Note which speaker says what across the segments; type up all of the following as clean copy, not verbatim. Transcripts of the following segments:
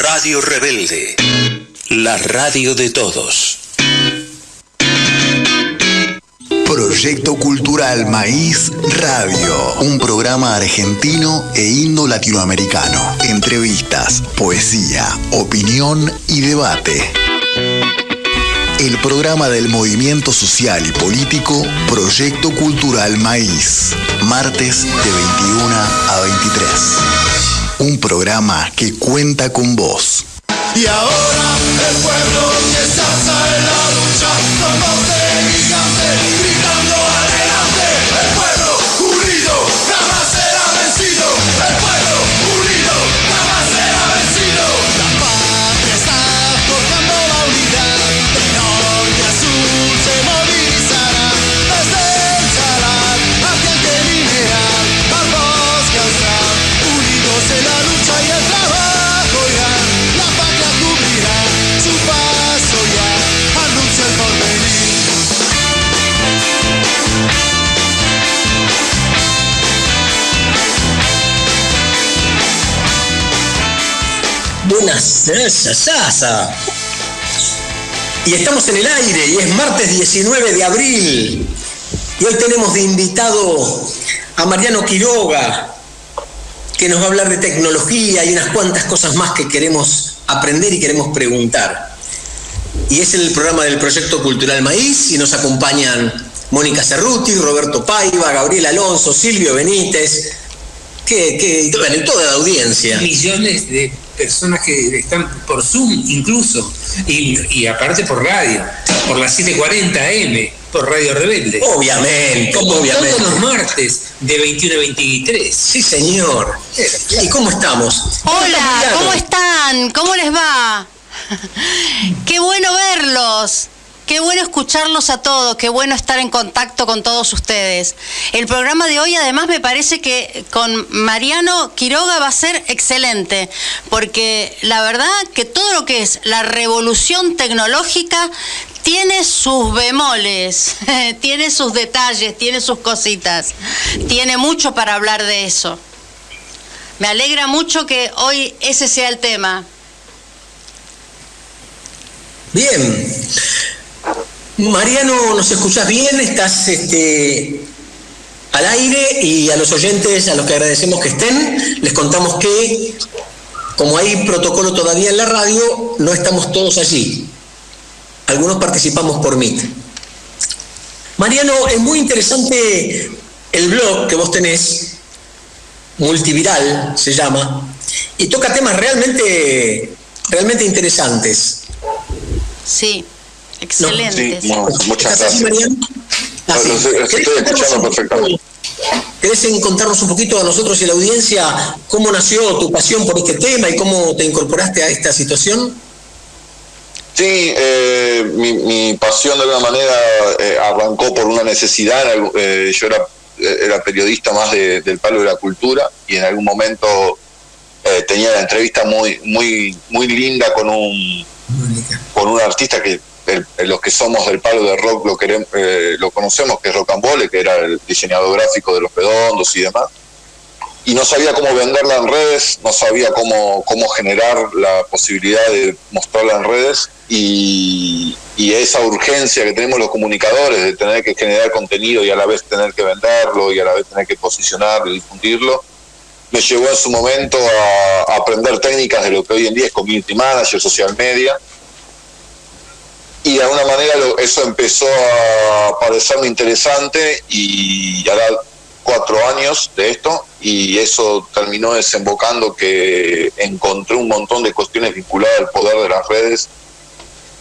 Speaker 1: Radio Rebelde, la radio de todos.
Speaker 2: Proyecto Cultural Maíz Radio, un programa argentino e indo-latinoamericano. Entrevistas, poesía, opinión y debate. El programa del movimiento social y político Proyecto Cultural Maíz, martes de 21 a 23. Un programa que cuenta con vos.
Speaker 3: Y ahora el pueblo empieza en la lucha, con voz de gigante, gritando adelante. El pueblo unido jamás será vencido. El pueblo unido jamás será vencido. La patria está forjando la unidad, de norte a sur se movilizará. Desde el Salar hacia el mineral, al bosque austral, unidos en la lucha y el trabajo irán. La patria cubrirá su paso ya, anuncia el porvenir.
Speaker 4: Buenas noches. Y estamos en el aire y es martes 19 de abril. Y hoy tenemos de invitado a Mariano Quiroga, que nos va a hablar de tecnología y unas cuantas cosas más que queremos aprender y queremos preguntar. Y es el programa del Proyecto Cultural Maíz y nos acompañan Mónica Cerruti, Roberto Paiva, Gabriel Alonso, Silvio Benítez, bueno, toda la audiencia.
Speaker 5: Millones de personas que están por Zoom incluso, y aparte por radio, por las 7:40 AM, por Radio Rebelde.
Speaker 4: Obviamente.
Speaker 5: Todos los martes de 21 a 23.
Speaker 4: Sí, señor. ¿Y cómo estamos?
Speaker 6: Hola, ¿cómo están? ¿Cómo les va? Qué bueno verlos. Qué bueno escucharlos a todos, qué bueno estar en contacto con todos ustedes. El programa de hoy además me parece que con Mariano Quiroga va a ser excelente, porque la verdad que todo lo que es la revolución tecnológica tiene sus bemoles, tiene sus detalles, tiene sus cositas, tiene mucho para hablar de eso. Me alegra mucho que hoy ese sea el tema.
Speaker 4: Bien. Mariano, ¿nos escuchás bien? Estás al aire, y a los oyentes, a los que agradecemos que estén, les contamos que, como hay protocolo todavía en la radio, no estamos todos allí. Algunos participamos por Meet. Mariano, es muy interesante el blog que vos tenés, Multiviral se llama, y toca temas realmente interesantes.
Speaker 6: Sí. Excelente.
Speaker 7: Sí, muchas gracias. Los estoy escuchando perfectamente.
Speaker 4: ¿Querés contarnos un poquito a nosotros y a la audiencia cómo nació tu pasión por este tema y cómo te incorporaste a esta situación?
Speaker 7: Sí, mi pasión de alguna manera arrancó por una necesidad. Yo era periodista más del palo de la cultura, y en algún momento tenía la entrevista muy linda con un artista que los que somos del palo de rock lo conocemos, que es Rock and Roll, que era el diseñador gráfico de Los Redondos y demás, y no sabía cómo venderla en redes, no sabía cómo generar la posibilidad de mostrarla en redes, y esa urgencia que tenemos los comunicadores de tener que generar contenido y a la vez tener que venderlo y a la vez tener que posicionarlo y difundirlo, me llevó en su momento a aprender técnicas de lo que hoy en día es community manager, social media. Y de alguna manera eso empezó a parecerme interesante, y ya da 4 años de esto, y eso terminó desembocando que encontré un montón de cuestiones vinculadas al poder de las redes,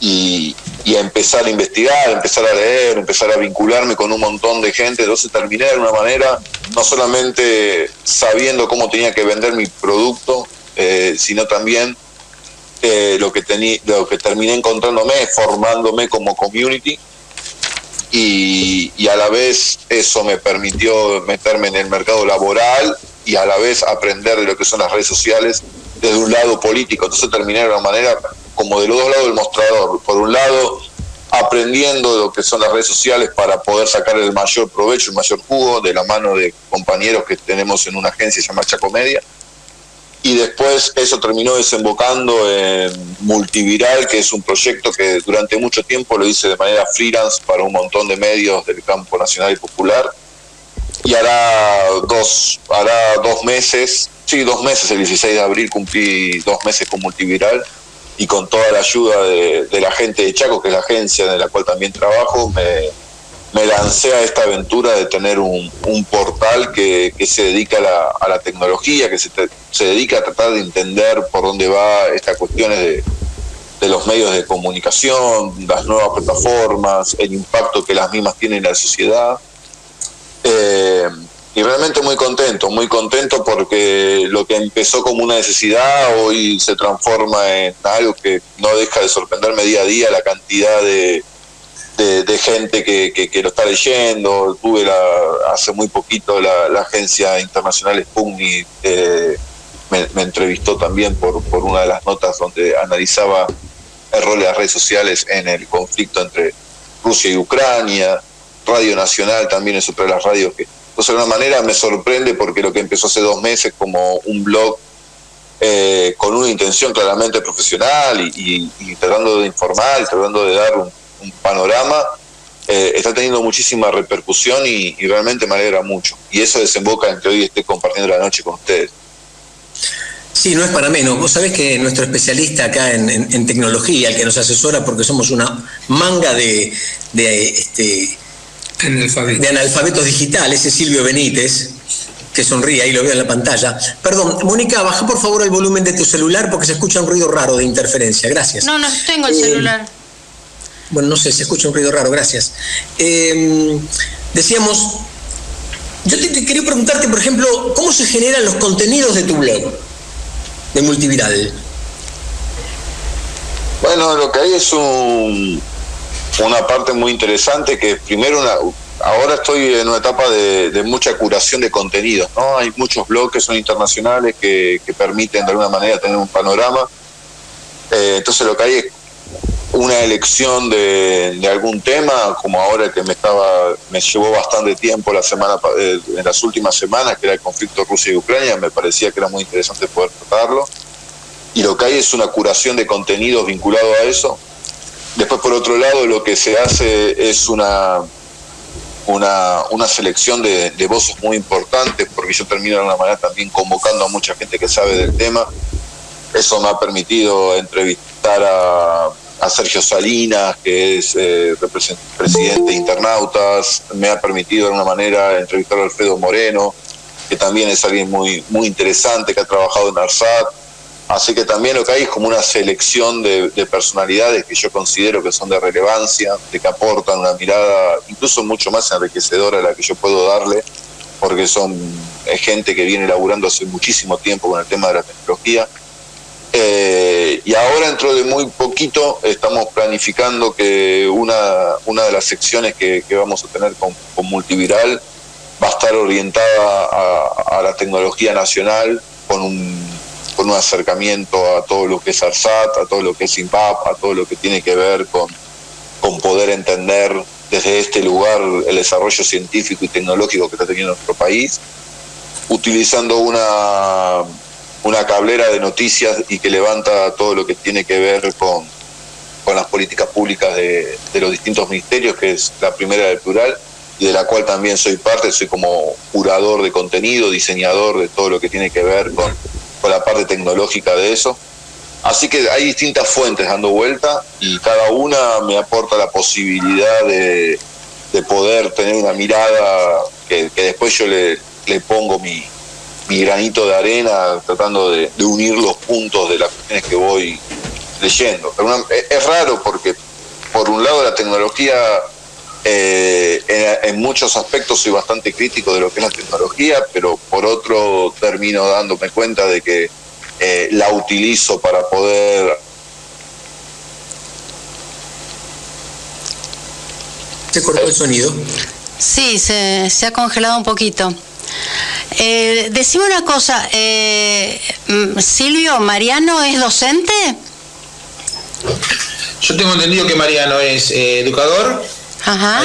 Speaker 7: y a empezar a investigar, empezar a leer, empezar a vincularme con un montón de gente. Entonces terminé de alguna manera no solamente sabiendo cómo tenía que vender mi producto, sino también lo que terminé encontrándome, formándome como community, y a la vez eso me permitió meterme en el mercado laboral y a la vez aprender de lo que son las redes sociales desde un lado político. Entonces terminé de una manera como de los dos lados del mostrador. Por un lado, aprendiendo de lo que son las redes sociales para poder sacar el mayor provecho, el mayor jugo, de la mano de compañeros que tenemos en una agencia llamada Chacomedia, y después eso terminó desembocando en Multiviral, que es un proyecto que durante mucho tiempo lo hice de manera freelance para un montón de medios del campo nacional y popular, y hará 2 meses, el 16 de abril cumplí 2 meses con Multiviral, y con toda la ayuda de la gente de Chaco, que es la agencia en la cual también trabajo, me lancé a esta aventura de tener un portal que se dedica a la tecnología, que se dedica a tratar de entender por dónde va estas cuestiones de los medios de comunicación, las nuevas plataformas, el impacto que las mismas tienen en la sociedad. Y realmente muy contento porque lo que empezó como una necesidad hoy se transforma en algo que no deja de sorprenderme día a día, la cantidad de gente que lo está leyendo. Tuve hace muy poquito la agencia internacional Sputnik me entrevistó también por una de las notas donde analizaba el rol de las redes sociales en el conflicto entre Rusia y Ucrania. Radio Nacional también es otra de las radios que, entonces, de alguna manera me sorprende porque lo que empezó hace 2 meses como un blog con una intención claramente profesional y tratando de informar y tratando de dar un panorama, está teniendo muchísima repercusión y realmente me alegra mucho. Y eso desemboca en que hoy esté compartiendo la noche con ustedes.
Speaker 4: Sí, no es para menos. Vos sabés que nuestro especialista acá en tecnología, el que nos asesora porque somos una manga de analfabetos digitales, es Silvio Benítez, que sonríe, ahí lo veo en la pantalla. Perdón, Mónica, baja por favor el volumen de tu celular porque se escucha un ruido raro de interferencia. Gracias.
Speaker 6: No tengo el celular.
Speaker 4: Bueno, no sé, se escucha un ruido raro, gracias. Decíamos, yo te quería preguntarte, por ejemplo, ¿cómo se generan los contenidos de tu blog, de Multiviral?
Speaker 7: Bueno, lo que hay es una parte muy interesante que primero ahora estoy en una etapa de mucha curación de contenidos, ¿no? Hay muchos blogs que son internacionales que permiten de alguna manera tener un panorama. Entonces lo que hay es una elección de algún tema, como ahora que me llevó bastante tiempo en las últimas semanas, que era el conflicto Rusia y Ucrania. Me parecía que era muy interesante poder tratarlo. Y lo que hay es una curación de contenidos vinculado a eso. Después, por otro lado, lo que se hace es una selección de voces muy importantes, porque yo termino de alguna manera también convocando a mucha gente que sabe del tema. Eso me ha permitido entrevistar a Sergio Salinas, que es presidente de Internautas. Me ha permitido de alguna manera entrevistar a Alfredo Moreno, que también es alguien muy, muy interesante, que ha trabajado en ARSAT. Así que también lo que hay es como una selección de personalidades que yo considero que son de relevancia, de que aportan una mirada incluso mucho más enriquecedora a la que yo puedo darle, porque es gente que viene laburando hace muchísimo tiempo con el tema de la tecnología. Y ahora, dentro de muy poquito, estamos planificando que una de las secciones que vamos a tener con Multiviral va a estar orientada a la tecnología nacional, con un acercamiento a todo lo que es ARSAT, a todo lo que es INPAP, a todo lo que tiene que ver con poder entender desde este lugar el desarrollo científico y tecnológico que está teniendo nuestro país, utilizando una cablera de noticias y que levanta todo lo que tiene que ver con las políticas públicas de los distintos ministerios, que es la primera del plural, y de la cual también soy parte. Soy como curador de contenido, diseñador de todo lo que tiene que ver con la parte tecnológica de eso. Así que hay distintas fuentes dando vuelta y cada una me aporta la posibilidad de poder tener una mirada que después yo le pongo mi granito de arena, tratando de unir los puntos de las cuestiones que voy leyendo. Pero es raro porque, por un lado, la tecnología, en muchos aspectos soy bastante crítico de lo que es la tecnología, pero por otro termino dándome cuenta de que la utilizo para poder...
Speaker 4: ¿Se cortó el sonido?
Speaker 6: Sí, se ha congelado un poquito. Decime una cosa, Silvio, ¿Mariano es docente?
Speaker 8: Yo tengo entendido que Mariano es educador.
Speaker 6: Ajá.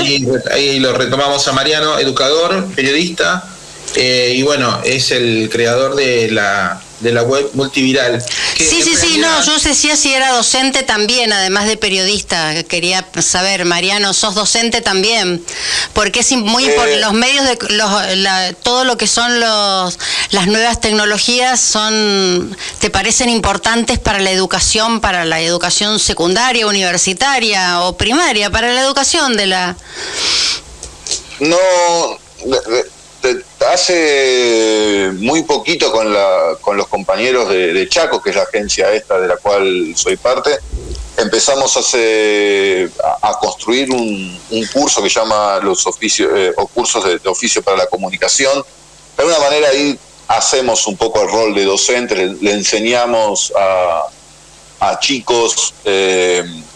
Speaker 8: Ahí lo retomamos a Mariano, educador, periodista, y bueno, es el creador de la de la web multiviral.
Speaker 6: Sí, no, yo decía si era docente también, además de periodista. Quería saber, Mariano, ¿sos docente también? Porque es muy importante, los medios, todo lo que son las nuevas tecnologías ¿te parecen importantes para la educación secundaria, universitaria o primaria, para la educación de la...
Speaker 7: No, hace muy poquito con los compañeros de Chaco, que es la agencia esta de la cual soy parte, empezamos a construir un curso que llama los oficios o cursos de oficio para la comunicación. De alguna manera ahí hacemos un poco el rol de docente, le enseñamos a chicos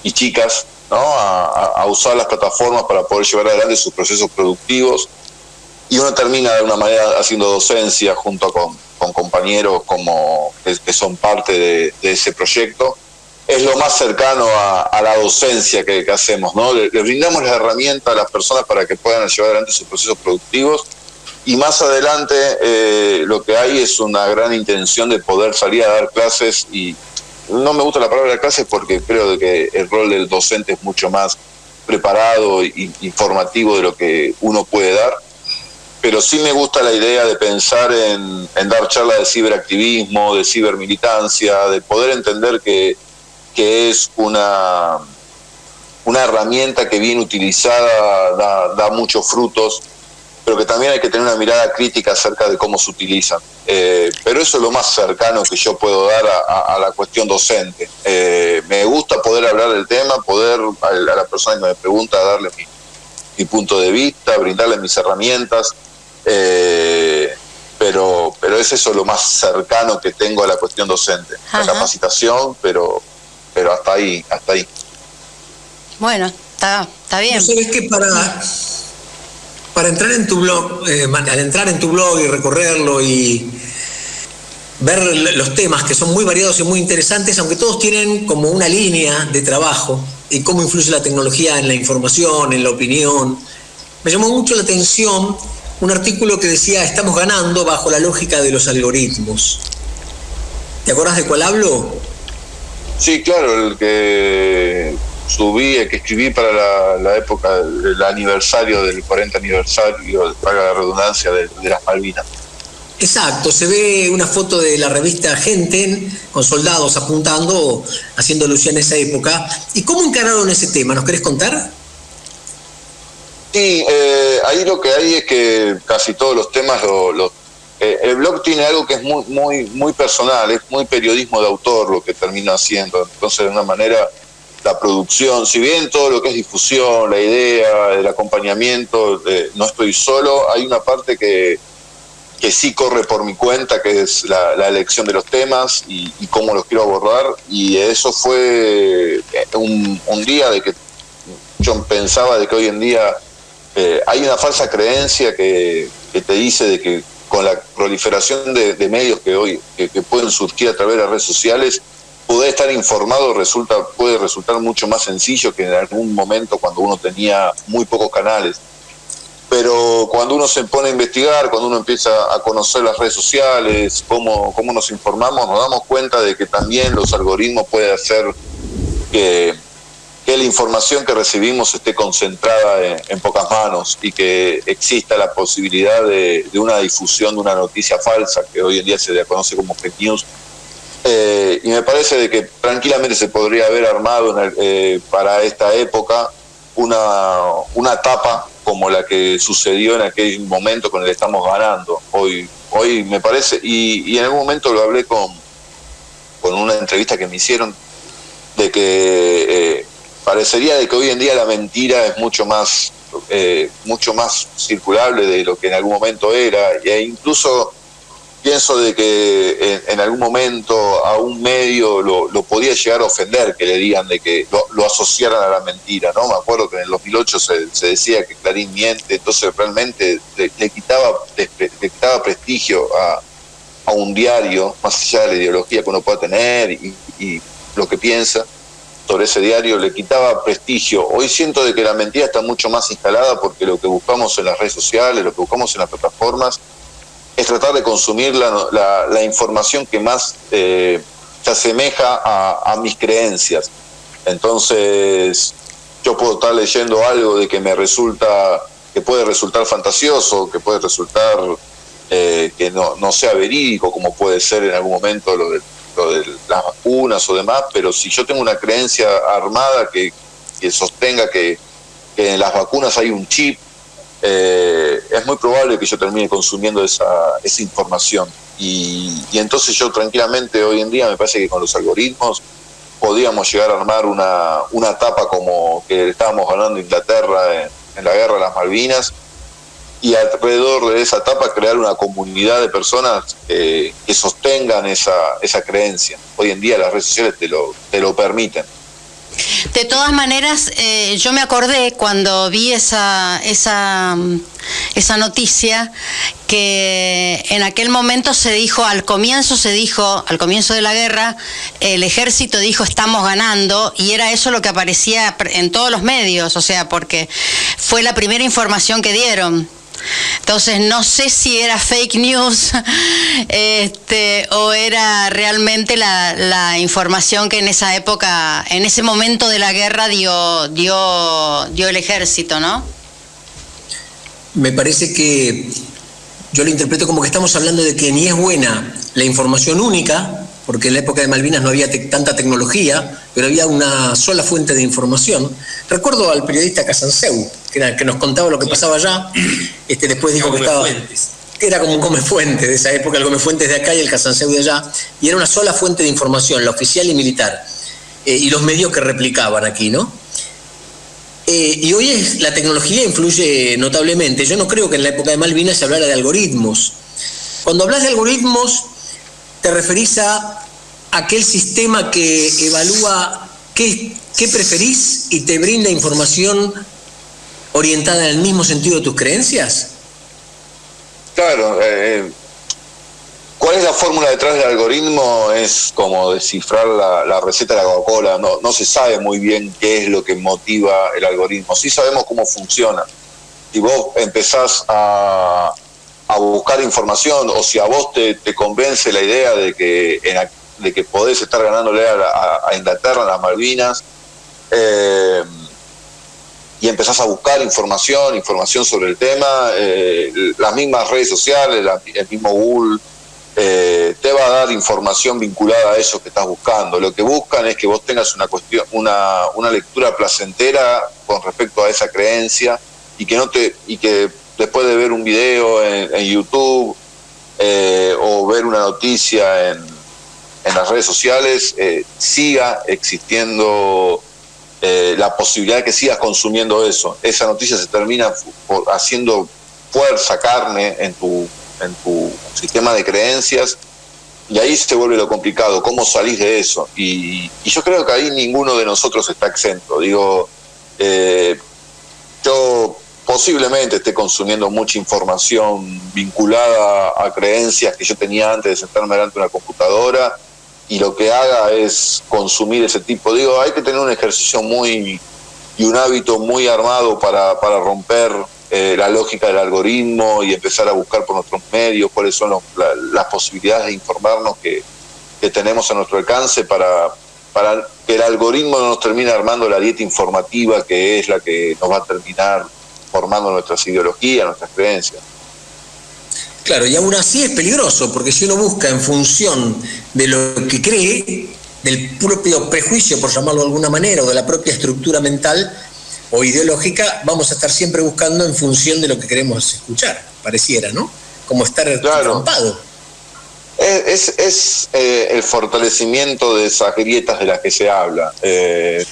Speaker 7: y chicas, ¿no? a usar las plataformas para poder llevar adelante sus procesos productivos, y uno termina de alguna manera haciendo docencia junto con compañeros como que son parte de ese proyecto. Es lo más cercano a la docencia que hacemos, ¿no? Le brindamos la herramienta a las personas para que puedan llevar adelante sus procesos productivos, y más adelante lo que hay es una gran intención de poder salir a dar clases, y no me gusta la palabra clases porque creo que el rol del docente es mucho más preparado y formativo de lo que uno puede dar, pero sí me gusta la idea de pensar en dar charlas de ciberactivismo, de cibermilitancia, de poder entender que es una herramienta que bien utilizada da muchos frutos, pero que también hay que tener una mirada crítica acerca de cómo se utilizan. Pero eso es lo más cercano que yo puedo dar a la cuestión docente. Me gusta poder hablar del tema, poder a la persona que me pregunta darle mi punto de vista, brindarle mis herramientas, pero es eso lo más cercano que tengo a la cuestión docente. La capacitación, pero hasta ahí.
Speaker 6: Bueno, está bien.
Speaker 4: ¿No sabes que para entrar en tu blog, al entrar en tu blog y recorrerlo y ver los temas que son muy variados y muy interesantes, aunque todos tienen como una línea de trabajo y cómo influye la tecnología en la información, en la opinión, me llamó mucho la atención un artículo que decía: estamos ganando bajo la lógica de los algoritmos. ¿Te acordás de cuál hablo?
Speaker 7: Sí, claro, el que escribí para la época del aniversario, del 40 aniversario, para la redundancia, de las Malvinas.
Speaker 4: Exacto, se ve una foto de la revista Gente con soldados apuntando, haciendo alusión a esa época. ¿Y cómo encararon ese tema? ¿Nos querés contar?
Speaker 7: Sí, ahí lo que hay es que casi todos los temas el blog tiene algo que es muy personal, es muy periodismo de autor lo que termina haciendo. Entonces, de una manera, la producción, si bien todo lo que es difusión, la idea, el acompañamiento, no estoy solo, hay una parte que sí corre por mi cuenta, que es la elección de los temas y cómo los quiero abordar, y eso fue un día de que yo pensaba de que hoy en día hay una falsa creencia que te dice de que con la proliferación de medios que hoy que pueden surgir a través de las redes sociales, poder estar informado puede resultar mucho más sencillo que en algún momento cuando uno tenía muy pocos canales. Pero cuando uno se pone a investigar, cuando uno empieza a conocer las redes sociales, cómo nos informamos, nos damos cuenta de que también los algoritmos pueden hacer que la información que recibimos esté concentrada en pocas manos y que exista la posibilidad de una difusión de una noticia falsa, que hoy en día se le conoce como fake news. Y me parece de que tranquilamente se podría haber armado para esta época una etapa como la que sucedió en aquel momento con el que estamos ganando. Hoy me parece, y en algún momento lo hablé con una entrevista que me hicieron, de que parecería de que hoy en día la mentira es mucho más circulable de lo que en algún momento era, e incluso pienso de que en algún momento a un medio lo podía llegar a ofender que le digan de que lo asociaran a la mentira, ¿no? Me acuerdo que en el 2008 se decía que Clarín miente, entonces realmente le quitaba prestigio a un diario, más allá de la ideología que uno pueda tener y lo que piensa sobre ese diario, le quitaba prestigio. Hoy siento de que la mentira está mucho más instalada porque lo que buscamos en las redes sociales, lo que buscamos en las plataformas, es tratar de consumir la información que más se asemeja a mis creencias. Entonces, yo puedo estar leyendo algo de que que puede resultar fantasioso, que puede resultar que no sea verídico, como puede ser en algún momento lo de las vacunas o demás, pero si yo tengo una creencia armada que sostenga que en las vacunas hay un chip, es muy probable que yo termine consumiendo esa información. Y entonces yo tranquilamente hoy en día me parece que con los algoritmos podíamos llegar a armar una etapa como que estábamos ganando Inglaterra en la guerra de las Malvinas, y alrededor de esa etapa crear una comunidad de personas que sostengan esa creencia. Hoy en día las redes sociales te lo permiten.
Speaker 6: De todas maneras, yo me acordé cuando vi esa noticia, que en aquel momento al comienzo de la guerra, el ejército dijo estamos ganando, y era eso lo que aparecía en todos los medios, o sea, porque fue la primera información que dieron. Entonces no sé si era fake news o era realmente la información que en esa época, en ese momento de la guerra dio el ejército, ¿no?
Speaker 4: Me parece que yo lo interpreto como que estamos hablando de que ni es buena la información única, porque en la época de Malvinas no había tanta tecnología, pero había una sola fuente de información. Recuerdo al periodista Casanseu, que nos contaba lo que pasaba allá. Después dijo que era como un Comefuentes de esa época, el Comefuentes de acá y el Casanseu de allá, y era una sola fuente de información, la oficial y militar, y los medios que replicaban aquí, ¿no? Y hoy la tecnología influye notablemente. Yo no creo que en la época de Malvinas se hablara de algoritmos. Cuando hablas de algoritmos, te referís a aquel sistema que evalúa qué preferís y te brinda información orientada en el mismo sentido de tus creencias.
Speaker 7: Claro, ¿cuál es la fórmula detrás del algoritmo? Es como descifrar la receta de la Coca-Cola. No se sabe muy bien qué es lo que motiva el algoritmo. Sí sabemos cómo funciona. Si vos empezás a buscar información, o si a vos te convence la idea de que podés estar ganándole a Inglaterra en las Malvinas, y empezás a buscar información sobre el tema, las mismas redes sociales, el mismo Google, te va a dar información vinculada a eso que estás buscando. Lo que buscan es que vos tengas una lectura placentera con respecto a esa creencia, y que después de ver un video en YouTube o ver una noticia en las redes sociales, siga existiendo la posibilidad de que sigas consumiendo eso. Esa noticia se termina haciendo fuerza, carne en tu sistema de creencias, y ahí se vuelve lo complicado, cómo salís de eso. Y yo creo que ahí ninguno de nosotros está exento. Digo, yo posiblemente esté consumiendo mucha información vinculada a creencias que yo tenía antes de sentarme delante de una computadora, y lo que haga es consumir ese tipo. Digo, hay que tener un ejercicio y un hábito muy armado para romper la lógica del algoritmo y empezar a buscar por nuestros medios cuáles son las posibilidades de informarnos que tenemos a nuestro alcance, para que el algoritmo no nos termine armando la dieta informativa, que es la que nos va a terminar formando nuestras ideologías, nuestras creencias.
Speaker 4: Claro, y aún así es peligroso, porque si uno busca en función de lo que cree, del propio prejuicio, por llamarlo de alguna manera, o de la propia estructura mental o ideológica, vamos a estar siempre buscando en función de lo que queremos escuchar, pareciera, ¿no? Como estar atrampado.
Speaker 7: Es el fortalecimiento de esas grietas de las que se habla.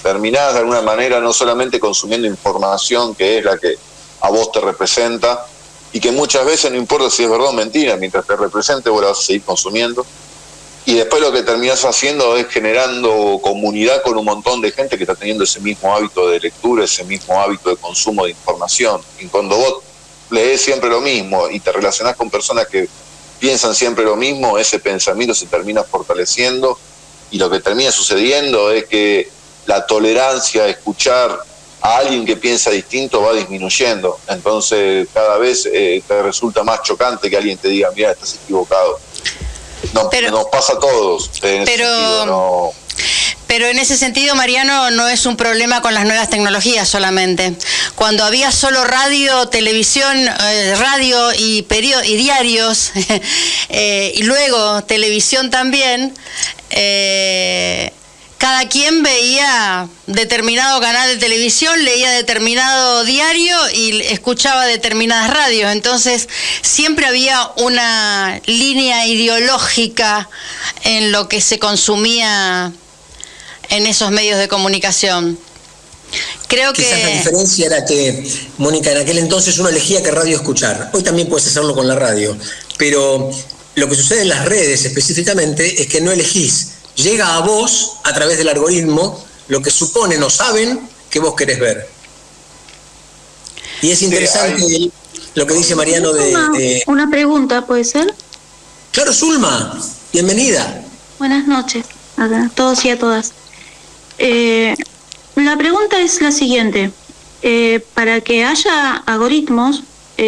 Speaker 7: Terminás de alguna manera no solamente consumiendo información que es la que a vos te representa, y que muchas veces no importa si es verdad o mentira, mientras te represente vos la vas a seguir consumiendo, y después lo que terminás haciendo es generando comunidad con un montón de gente que está teniendo ese mismo hábito de lectura, ese mismo hábito de consumo de información. Y cuando vos lees siempre lo mismo y te relacionás con personas que piensan siempre lo mismo, ese pensamiento se termina fortaleciendo, y lo que termina sucediendo es que la tolerancia a escuchar a alguien que piensa distinto va disminuyendo. Entonces cada vez te resulta más chocante que alguien te diga, mira, estás equivocado. Nos pasa a todos en ese sentido, ¿no?
Speaker 6: Pero en ese sentido, Mariano, no es un problema con las nuevas tecnologías solamente. Cuando había solo radio, televisión, radio y diarios, y luego televisión también, cada quien veía determinado canal de televisión, leía determinado diario y escuchaba determinadas radios. Entonces, siempre había una línea ideológica en lo que se consumía en esos medios de comunicación. Creo que
Speaker 4: quizás la diferencia era que, Mónica, en aquel entonces uno elegía qué radio escuchar. Hoy también puedes hacerlo con la radio. Pero lo que sucede en las redes específicamente es que no elegís. Llega a vos, a través del algoritmo, lo que suponen o saben que vos querés ver. Y es interesante lo que dice Mariano de...
Speaker 9: Una pregunta, ¿puede ser?
Speaker 4: Claro, Zulma, bienvenida.
Speaker 9: Buenas noches a todos y a todas. La pregunta es la siguiente. Para que haya algoritmos,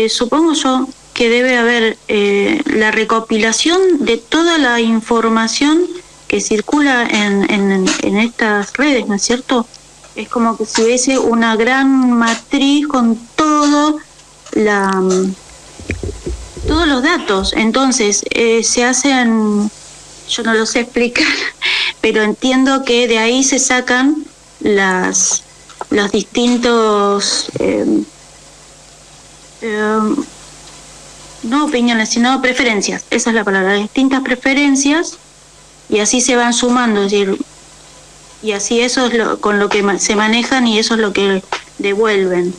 Speaker 9: supongo yo que debe haber la recopilación de toda la información que circula en estas redes, ¿no es cierto? Es como que si hubiese una gran matriz con todos los datos. Entonces, se hacen, yo no lo sé explicar, pero entiendo que de ahí se sacan los distintos, no opiniones, sino preferencias, esa es la palabra, distintas preferencias, y así se van sumando, es decir, y así eso es con lo que se manejan y eso es lo que devuelven.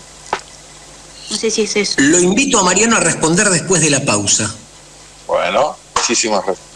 Speaker 9: No sé si es eso.
Speaker 4: Lo invito a Mariano a responder después de la pausa.
Speaker 7: Bueno, muchísimas gracias.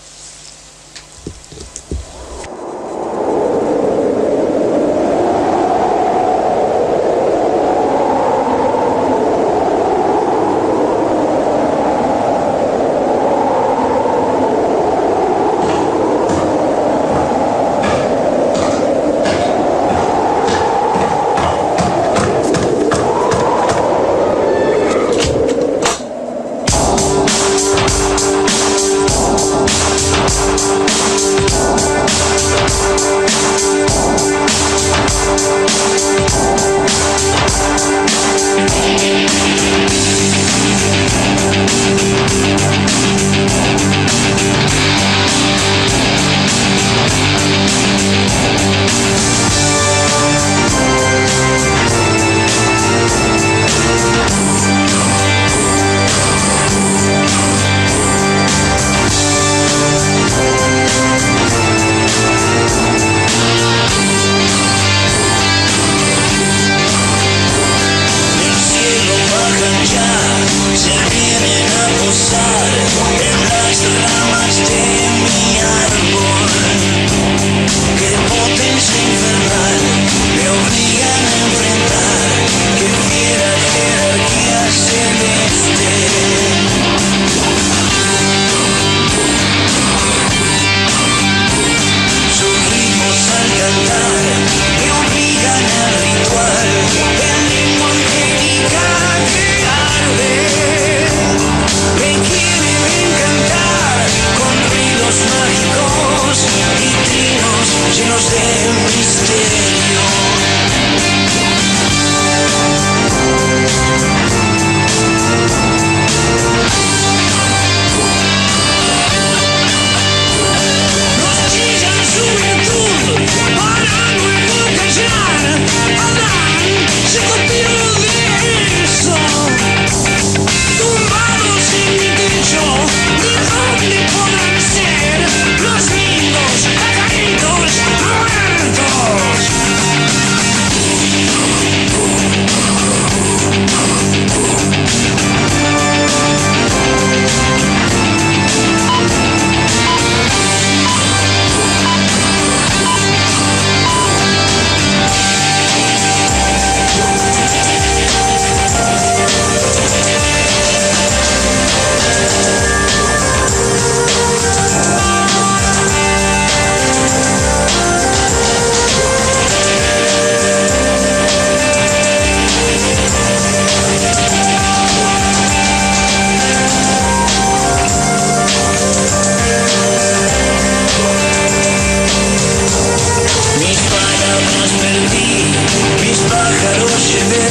Speaker 3: pájaros llevé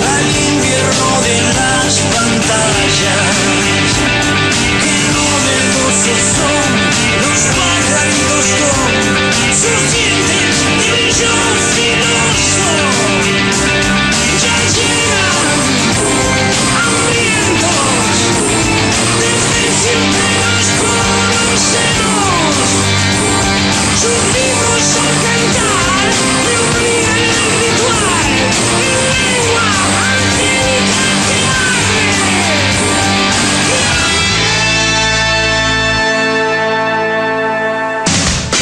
Speaker 3: al invierno de las pantallas. Qué novedosos son los pajaritos con sus dientes de brillo filoso. Ya llegan hambrientos, desde siempre los conocemos. Subimos al cantar de un nivel ritual, en lengua angélica que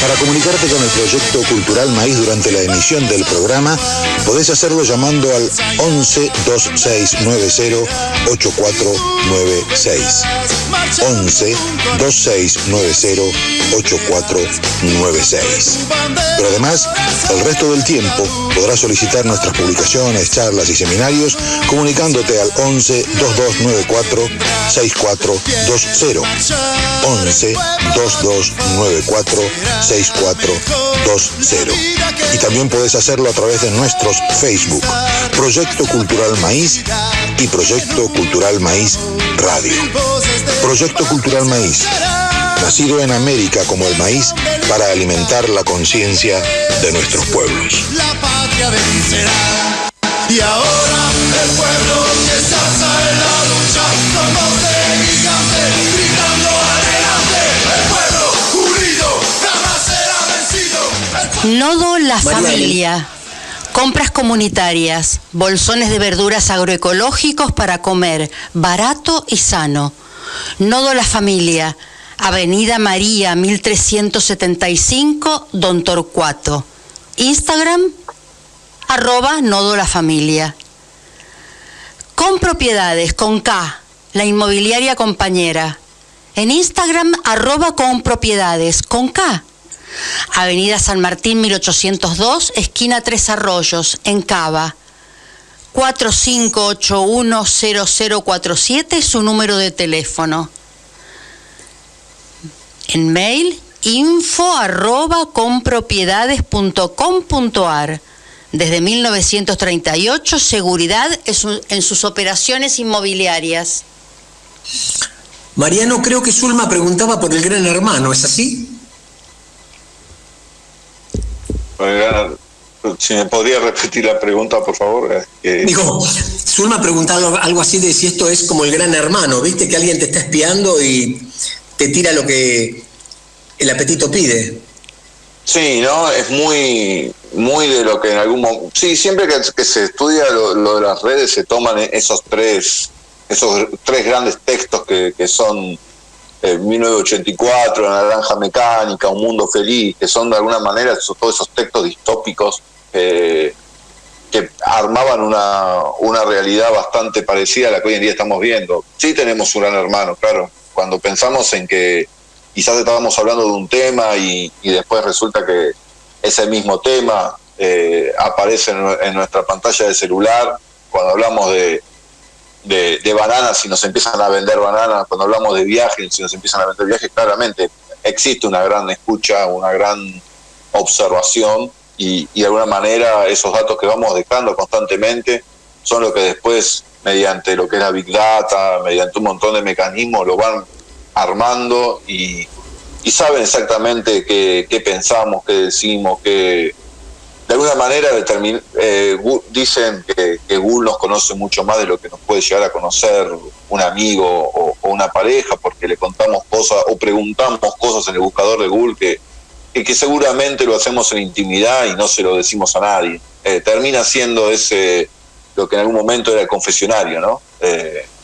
Speaker 10: Para comunicarte con el Proyecto Cultural Maíz durante la emisión del programa, podés hacerlo llamando al 11 2690 8496. 11 2690 8496. Pero además, el resto del tiempo podrás solicitar nuestras publicaciones, charlas y seminarios comunicándote al 11 2294 6420. 11 2294 6420. Y también podés hacerlo a través de nuestros Facebook, Proyecto Cultural Maíz y Proyecto Cultural Maíz Radio. Proyecto Cultural Maíz, nacido en América como el maíz para alimentar la conciencia de nuestros pueblos.
Speaker 3: la patria vencerá. Y ahora el pueblo que se alza en la lucha con voz de gigante, gritando adelante. El pueblo unido jamás será vencido.
Speaker 6: Nodo La
Speaker 4: Mariana.
Speaker 6: Familia. Compras comunitarias, bolsones de verduras agroecológicos para comer, barato y sano. Nodo La Familia, Avenida María 1375, Don Torcuato. Instagram, @Nodo La Familia. Con Propiedades, con K, la inmobiliaria compañera. En Instagram, @Conpropiedades, con K. Avenida San Martín 1802, esquina Tres Arroyos, en Cava. 45810047 es su número de teléfono. En mail, info@conpropiedades.com.ar. Desde 1938, seguridad en sus operaciones inmobiliarias.
Speaker 4: Mariano, creo que Zulma preguntaba por el Gran Hermano, ¿es así?
Speaker 7: Si me podría repetir la pregunta, por favor.
Speaker 4: Digo, Zulma preguntaba algo así de si esto es como el Gran Hermano, ¿viste? Que alguien te está espiando y te tira lo que el apetito pide.
Speaker 7: Sí, ¿no? Es muy de lo que en algún momento... Sí, siempre que se estudia lo de las redes se toman esos tres grandes textos que son 1984, La Naranja Mecánica, Un Mundo Feliz, que son de alguna manera todos esos textos distópicos que armaban una realidad bastante parecida a la que hoy en día estamos viendo. Sí tenemos un Gran Hermano, claro. Cuando pensamos en que quizás estábamos hablando de un tema y después resulta que ese mismo tema aparece en nuestra pantalla de celular, cuando hablamos de bananas y nos empiezan a vender bananas, cuando hablamos de viajes y nos empiezan a vender viajes, claramente existe una gran escucha, una gran observación y de alguna manera esos datos que vamos dejando constantemente son lo que después, mediante lo que es la Big Data, mediante un montón de mecanismos, lo van armando y saben exactamente qué pensamos, qué decimos, que de alguna manera dicen que Google nos conoce mucho más de lo que nos puede llegar a conocer un amigo o una pareja, porque le contamos cosas o preguntamos cosas en el buscador de Google que seguramente lo hacemos en intimidad y no se lo decimos a nadie. Termina siendo lo que en algún momento era el confesionario, ¿no?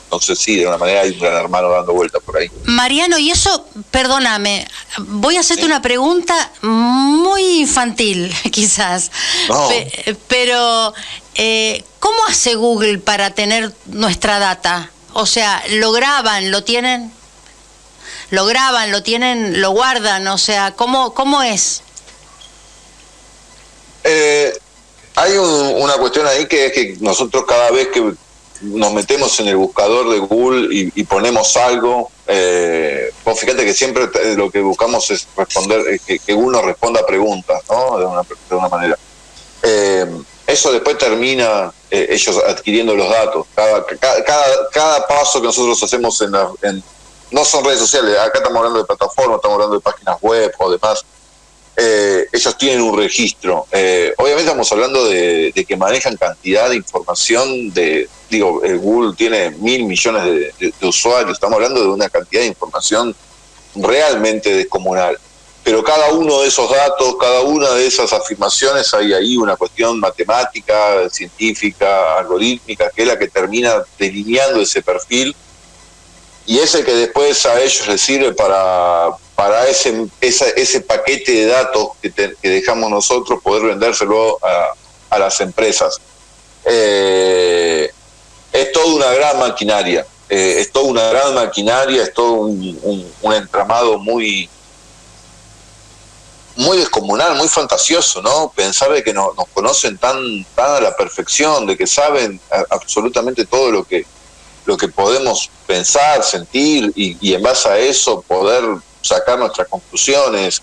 Speaker 7: Entonces sí, de una manera hay un Gran Hermano dando vueltas por ahí.
Speaker 6: Mariano, y eso, perdóname, voy a hacerte una pregunta muy infantil, quizás.
Speaker 7: No.
Speaker 6: Pero, ¿cómo hace Google para tener nuestra data? O sea, ¿lo graban, lo tienen? ¿Lo graban, lo tienen, lo guardan? O sea, ¿cómo es?
Speaker 7: Hay una cuestión ahí que es que nosotros cada vez que nos metemos en el buscador de Google y ponemos algo, vos fíjate que siempre lo que buscamos es responder, que Google nos responda a preguntas, ¿no? De una manera. eso después termina ellos adquiriendo los datos. Cada paso que nosotros hacemos no son redes sociales, acá estamos hablando de plataformas, estamos hablando de páginas web o demás, ellos tienen un registro. Obviamente estamos hablando de que manejan cantidad de información, Google tiene 1.000 millones de usuarios, estamos hablando de una cantidad de información realmente descomunal. Pero cada uno de esos datos, cada una de esas afirmaciones, hay ahí una cuestión matemática, científica, algorítmica, que es la que termina delineando ese perfil, y es el que después a ellos les sirve para ese paquete de datos que dejamos nosotros, poder vendérselo a las empresas. Es toda una gran maquinaria, es todo un entramado muy descomunal, muy fantasioso, ¿no? Pensar de que nos conocen tan a la perfección, de que saben absolutamente todo lo que podemos pensar, sentir, y en base a eso poder sacar nuestras conclusiones,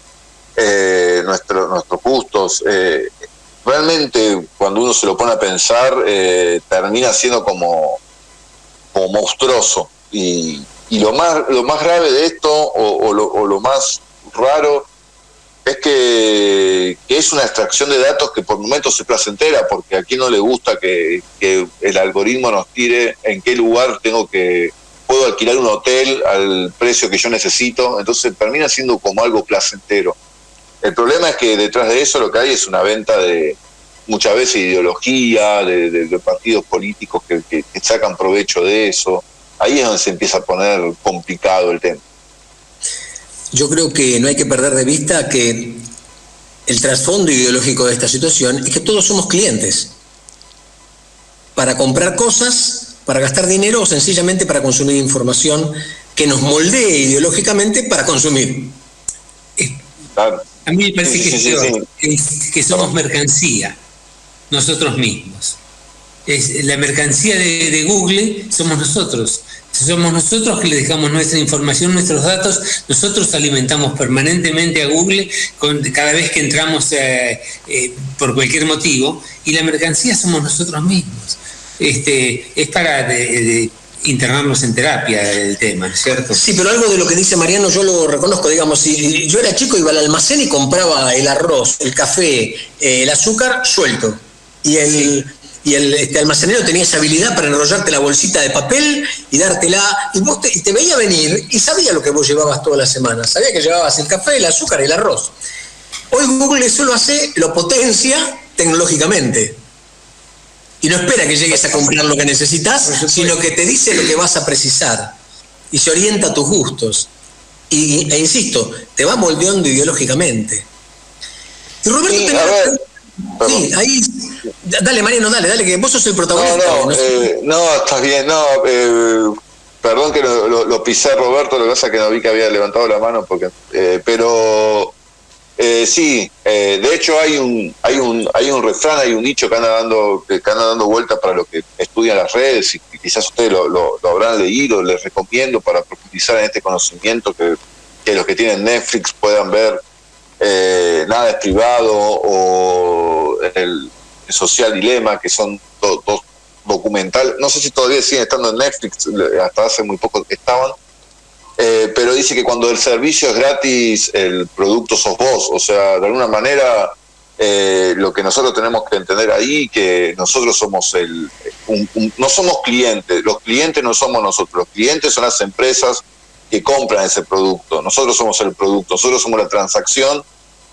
Speaker 7: nuestros gustos. Realmente, cuando uno se lo pone a pensar, termina siendo como monstruoso. Y lo más grave de esto, o lo más raro, es que es una extracción de datos que por momentos es placentera, porque a quien no le gusta que el algoritmo nos tire en qué lugar puedo alquilar un hotel al precio que yo necesito. Entonces termina siendo como algo placentero. El problema es que detrás de eso lo que hay es una venta de muchas veces ideología, de partidos políticos que sacan provecho de eso. Ahí es donde se empieza a poner complicado el tema.
Speaker 4: Yo creo que no hay que perder de vista que el trasfondo ideológico de esta situación es que todos somos clientes para comprar cosas, para gastar dinero o sencillamente para consumir información que nos moldee ideológicamente para consumir.
Speaker 7: Claro.
Speaker 5: A mí me parece que somos mercancía, nosotros mismos. La mercancía de Google somos nosotros. Somos nosotros que le dejamos nuestra información, nuestros datos. Nosotros alimentamos permanentemente a Google cada vez que entramos por cualquier motivo, y la mercancía somos nosotros mismos. Es para internarnos en terapia el tema, ¿cierto?
Speaker 4: Sí, pero algo de lo que dice Mariano yo lo reconozco. Digamos, si yo era chico, iba al almacén y compraba el arroz, el café, el azúcar suelto, y el almacenero tenía esa habilidad para enrollarte la bolsita de papel y dártela, y vos te veía venir y sabía lo que vos llevabas toda la semana, sabía que llevabas el café, el azúcar y el arroz. Hoy Google eso lo potencia tecnológicamente, y no espera que llegues a comprar lo que necesitas, sino que te dice lo que vas a precisar y se orienta a tus gustos, e insisto, te va moldeando ideológicamente. Y Roberto, sí, ahí. Dale, Mariano, dale, que vos sos el protagonista.
Speaker 7: No, estás bien, perdón que lo pisé, Roberto, lo que pasa es que no vi que había levantado la mano, pero sí, de hecho hay un refrán, hay un dicho que anda dando vueltas para los que estudian las redes, y quizás ustedes lo habrán leído. Les recomiendo para profundizar en este conocimiento que los que tienen Netflix puedan ver. Nada es privado, o el Social Dilema, que son dos documentales. No sé si todavía siguen estando en Netflix, hasta hace muy poco estaban, pero dice que cuando el servicio es gratis, el producto sos vos. O sea, de alguna manera, lo que nosotros tenemos que entender ahí, que nosotros somos no somos clientes. Los clientes no somos nosotros, los clientes son las empresas que compran ese producto. Nosotros somos el producto, nosotros somos la transacción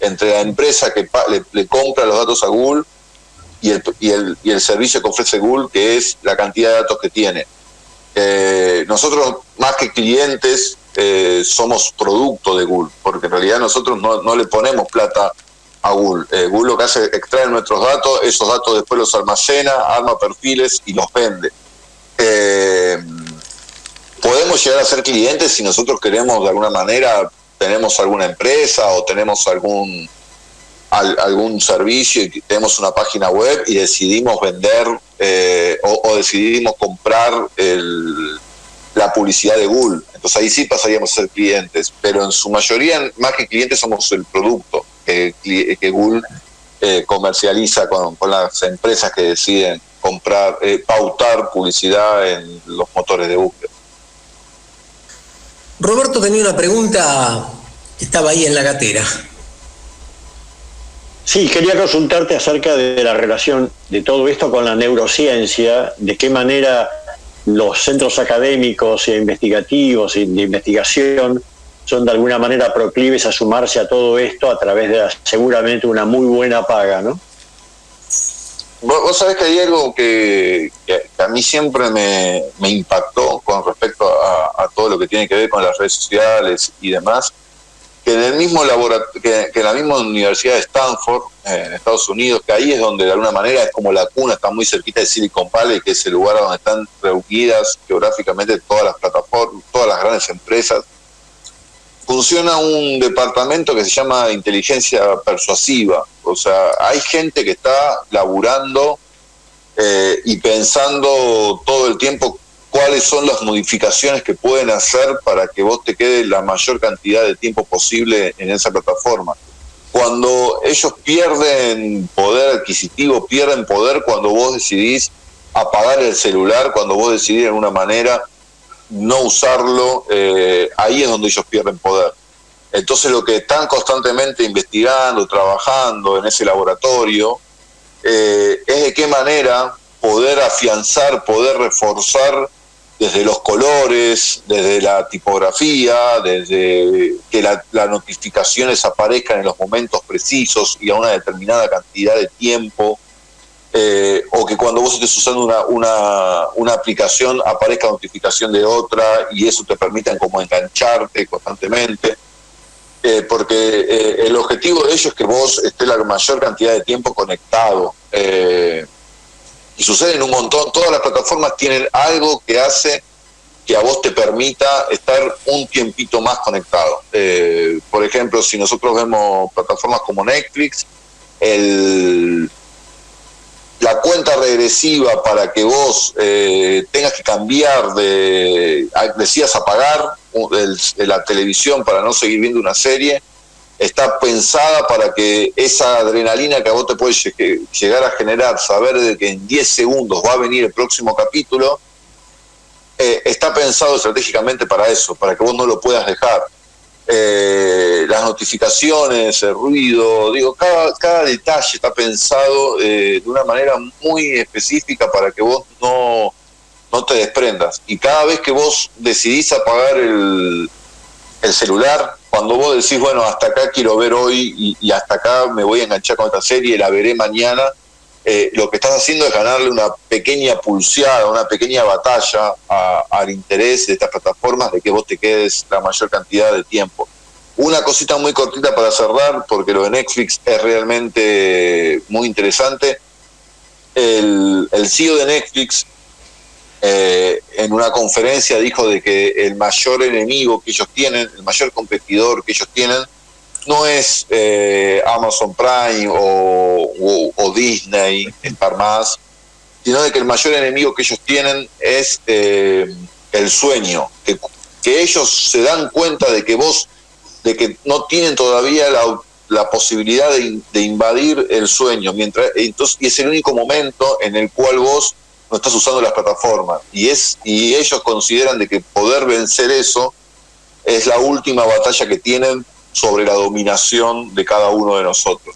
Speaker 7: entre la empresa que le compra los datos a Google y el servicio que ofrece Google, que es la cantidad de datos que tiene. Nosotros, más que clientes, somos producto de Google, porque en realidad nosotros no le ponemos plata a Google. Google lo que hace es extraer nuestros datos, esos datos después los almacena, arma perfiles y los vende. Podemos llegar a ser clientes si nosotros queremos, de alguna manera, tenemos alguna empresa o tenemos algún servicio y tenemos una página web y decidimos vender o decidimos comprar la publicidad de Google. Entonces ahí sí pasaríamos a ser clientes, pero en su mayoría, más que clientes, somos el producto que Google comercializa con las empresas que deciden comprar, pautar publicidad en los motores de búsqueda.
Speaker 4: Roberto tenía una pregunta que estaba ahí en la gatera.
Speaker 11: Sí, quería consultarte acerca de la relación de todo esto con la neurociencia, de qué manera los centros académicos e investigativos y de investigación son de alguna manera proclives a sumarse a todo esto a través de seguramente una muy buena paga, ¿no?
Speaker 7: Vos sabés que hay algo que a mí siempre me impactó con respecto a todo lo que tiene que ver con las redes sociales y demás, que en el mismo que en la misma Universidad de Stanford, en Estados Unidos, que ahí es donde de alguna manera es como la cuna, está muy cerquita de Silicon Valley, que es el lugar donde están reunidas geográficamente todas las plataformas, todas las grandes empresas, funciona un departamento que se llama inteligencia persuasiva. O sea, hay gente que está laburando y pensando todo el tiempo cuáles son las modificaciones que pueden hacer para que vos te quede la mayor cantidad de tiempo posible en esa plataforma. Cuando ellos pierden poder adquisitivo, pierden poder cuando vos decidís apagar el celular, cuando vos decidís de alguna manera no usarlo, ahí es donde ellos pierden poder. Entonces lo que están constantemente investigando, trabajando en ese laboratorio, es de qué manera poder afianzar, poder reforzar desde los colores, desde la tipografía, desde que las notificaciones aparezcan en los momentos precisos y a una determinada cantidad de tiempo, o que cuando vos estés usando una aplicación aparezca notificación de otra y eso te permita como engancharte constantemente, porque el objetivo de ello es que vos estés la mayor cantidad de tiempo conectado, y sucede en un montón. Todas las plataformas tienen algo que hace que a vos te permita estar un tiempito más conectado. Por ejemplo, si nosotros vemos plataformas como Netflix, la cuenta regresiva para que vos tengas que cambiar decías apagar la televisión para no seguir viendo una serie, está pensada para que esa adrenalina que a vos te puede llegar a generar, saber de que en 10 segundos va a venir el próximo capítulo, está pensado estratégicamente para eso, para que vos no lo puedas dejar. Las notificaciones, el ruido, digo, cada detalle está pensado de una manera muy específica para que vos no te desprendas. Y cada vez que vos decidís apagar el celular, cuando vos decís, bueno, hasta acá quiero ver hoy y hasta acá me voy a enganchar con esta serie, la veré mañana, lo que estás haciendo es ganarle una pequeña pulseada, una pequeña batalla al interés de estas plataformas de que vos te quedes la mayor cantidad de tiempo. Una cosita muy cortita para cerrar, porque lo de Netflix es realmente muy interesante. El CEO de Netflix en una conferencia dijo de que el mayor enemigo que ellos tienen, el mayor competidor que ellos tienen, no es Amazon Prime o Disney, Star Más, sino de que el mayor enemigo que ellos tienen es el sueño, que ellos se dan cuenta de que que no tienen todavía la posibilidad de invadir el sueño, entonces, y es el único momento en el cual vos no estás usando las plataformas, y ellos consideran de que poder vencer eso es la última batalla que tienen sobre la dominación de cada uno de nosotros.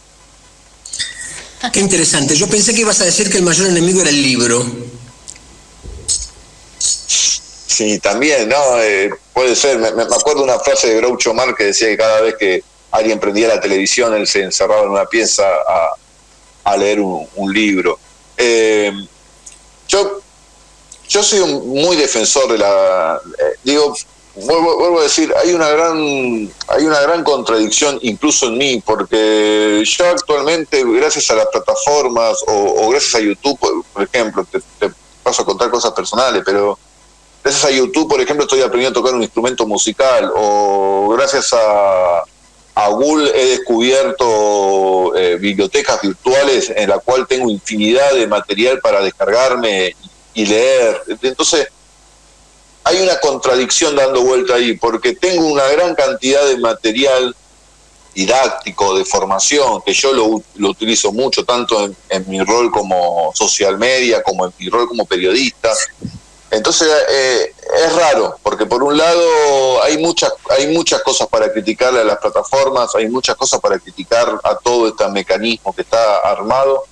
Speaker 4: Qué interesante. Yo pensé que ibas a decir que el mayor enemigo era el libro.
Speaker 7: Sí, también, ¿no? Puede ser. Me acuerdo una frase de Groucho Marx que decía que cada vez que alguien prendía la televisión, él se encerraba en una pieza a leer un libro. Yo soy muy defensor de vuelvo a decir, hay una gran contradicción incluso en mí, porque yo actualmente, gracias a las plataformas o gracias a YouTube, por ejemplo, te paso a contar cosas personales, pero gracias a YouTube, por ejemplo, estoy aprendiendo a tocar un instrumento musical, o gracias a Google he descubierto bibliotecas virtuales en la cual tengo infinidad de material para descargarme y leer. Entonces, hay una contradicción dando vuelta ahí, porque tengo una gran cantidad de material didáctico, de formación, que yo lo utilizo mucho, tanto en mi rol como social media, como en mi rol como periodista. Entonces es raro, porque por un lado hay muchas cosas para criticarle a las plataformas, hay muchas cosas para criticar a todo este mecanismo que está armado,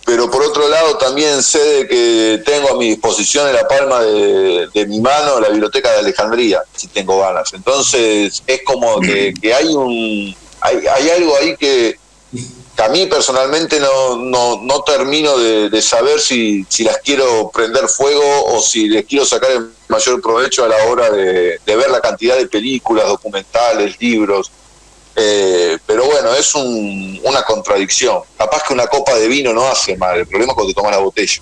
Speaker 7: pero por otro lado también sé de que tengo a mi disposición en la palma de mi mano la Biblioteca de Alejandría, si tengo ganas. Entonces es como que hay algo ahí que a mí personalmente no termino de saber si las quiero prender fuego o si les quiero sacar el mayor provecho a la hora de ver la cantidad de películas, documentales, libros. Pero bueno, es una contradicción. Capaz que una copa de vino no hace mal, el problema es cuando te tomas la botella.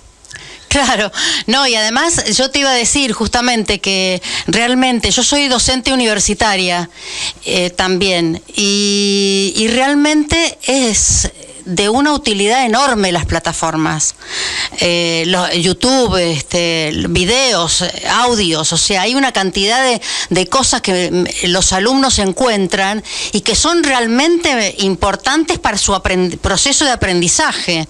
Speaker 6: Claro, no, y además yo te iba a decir justamente que realmente yo soy docente universitaria también y realmente es de una utilidad enorme las plataformas, YouTube, videos, audios, o sea, hay una cantidad de cosas que los alumnos encuentran y que son realmente importantes para su proceso de aprendizaje.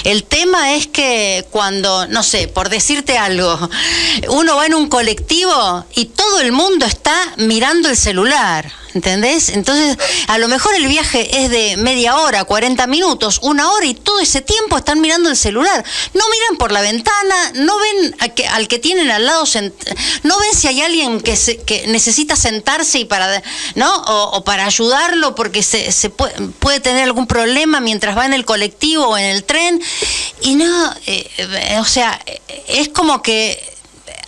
Speaker 6: El tema es que cuando, no sé, por decirte algo, uno va en un colectivo y todo el mundo está mirando el celular, ¿entendés? Entonces, a lo mejor el viaje es de media hora, 40 minutos, una hora, y todo ese tiempo están mirando el celular. No miran por la ventana, no ven al que tienen al lado, no ven si hay alguien que necesita sentarse y ¿no? O para ayudarlo porque se puede tener algún problema mientras va en el colectivo o en el tren. Y no, o sea, es como que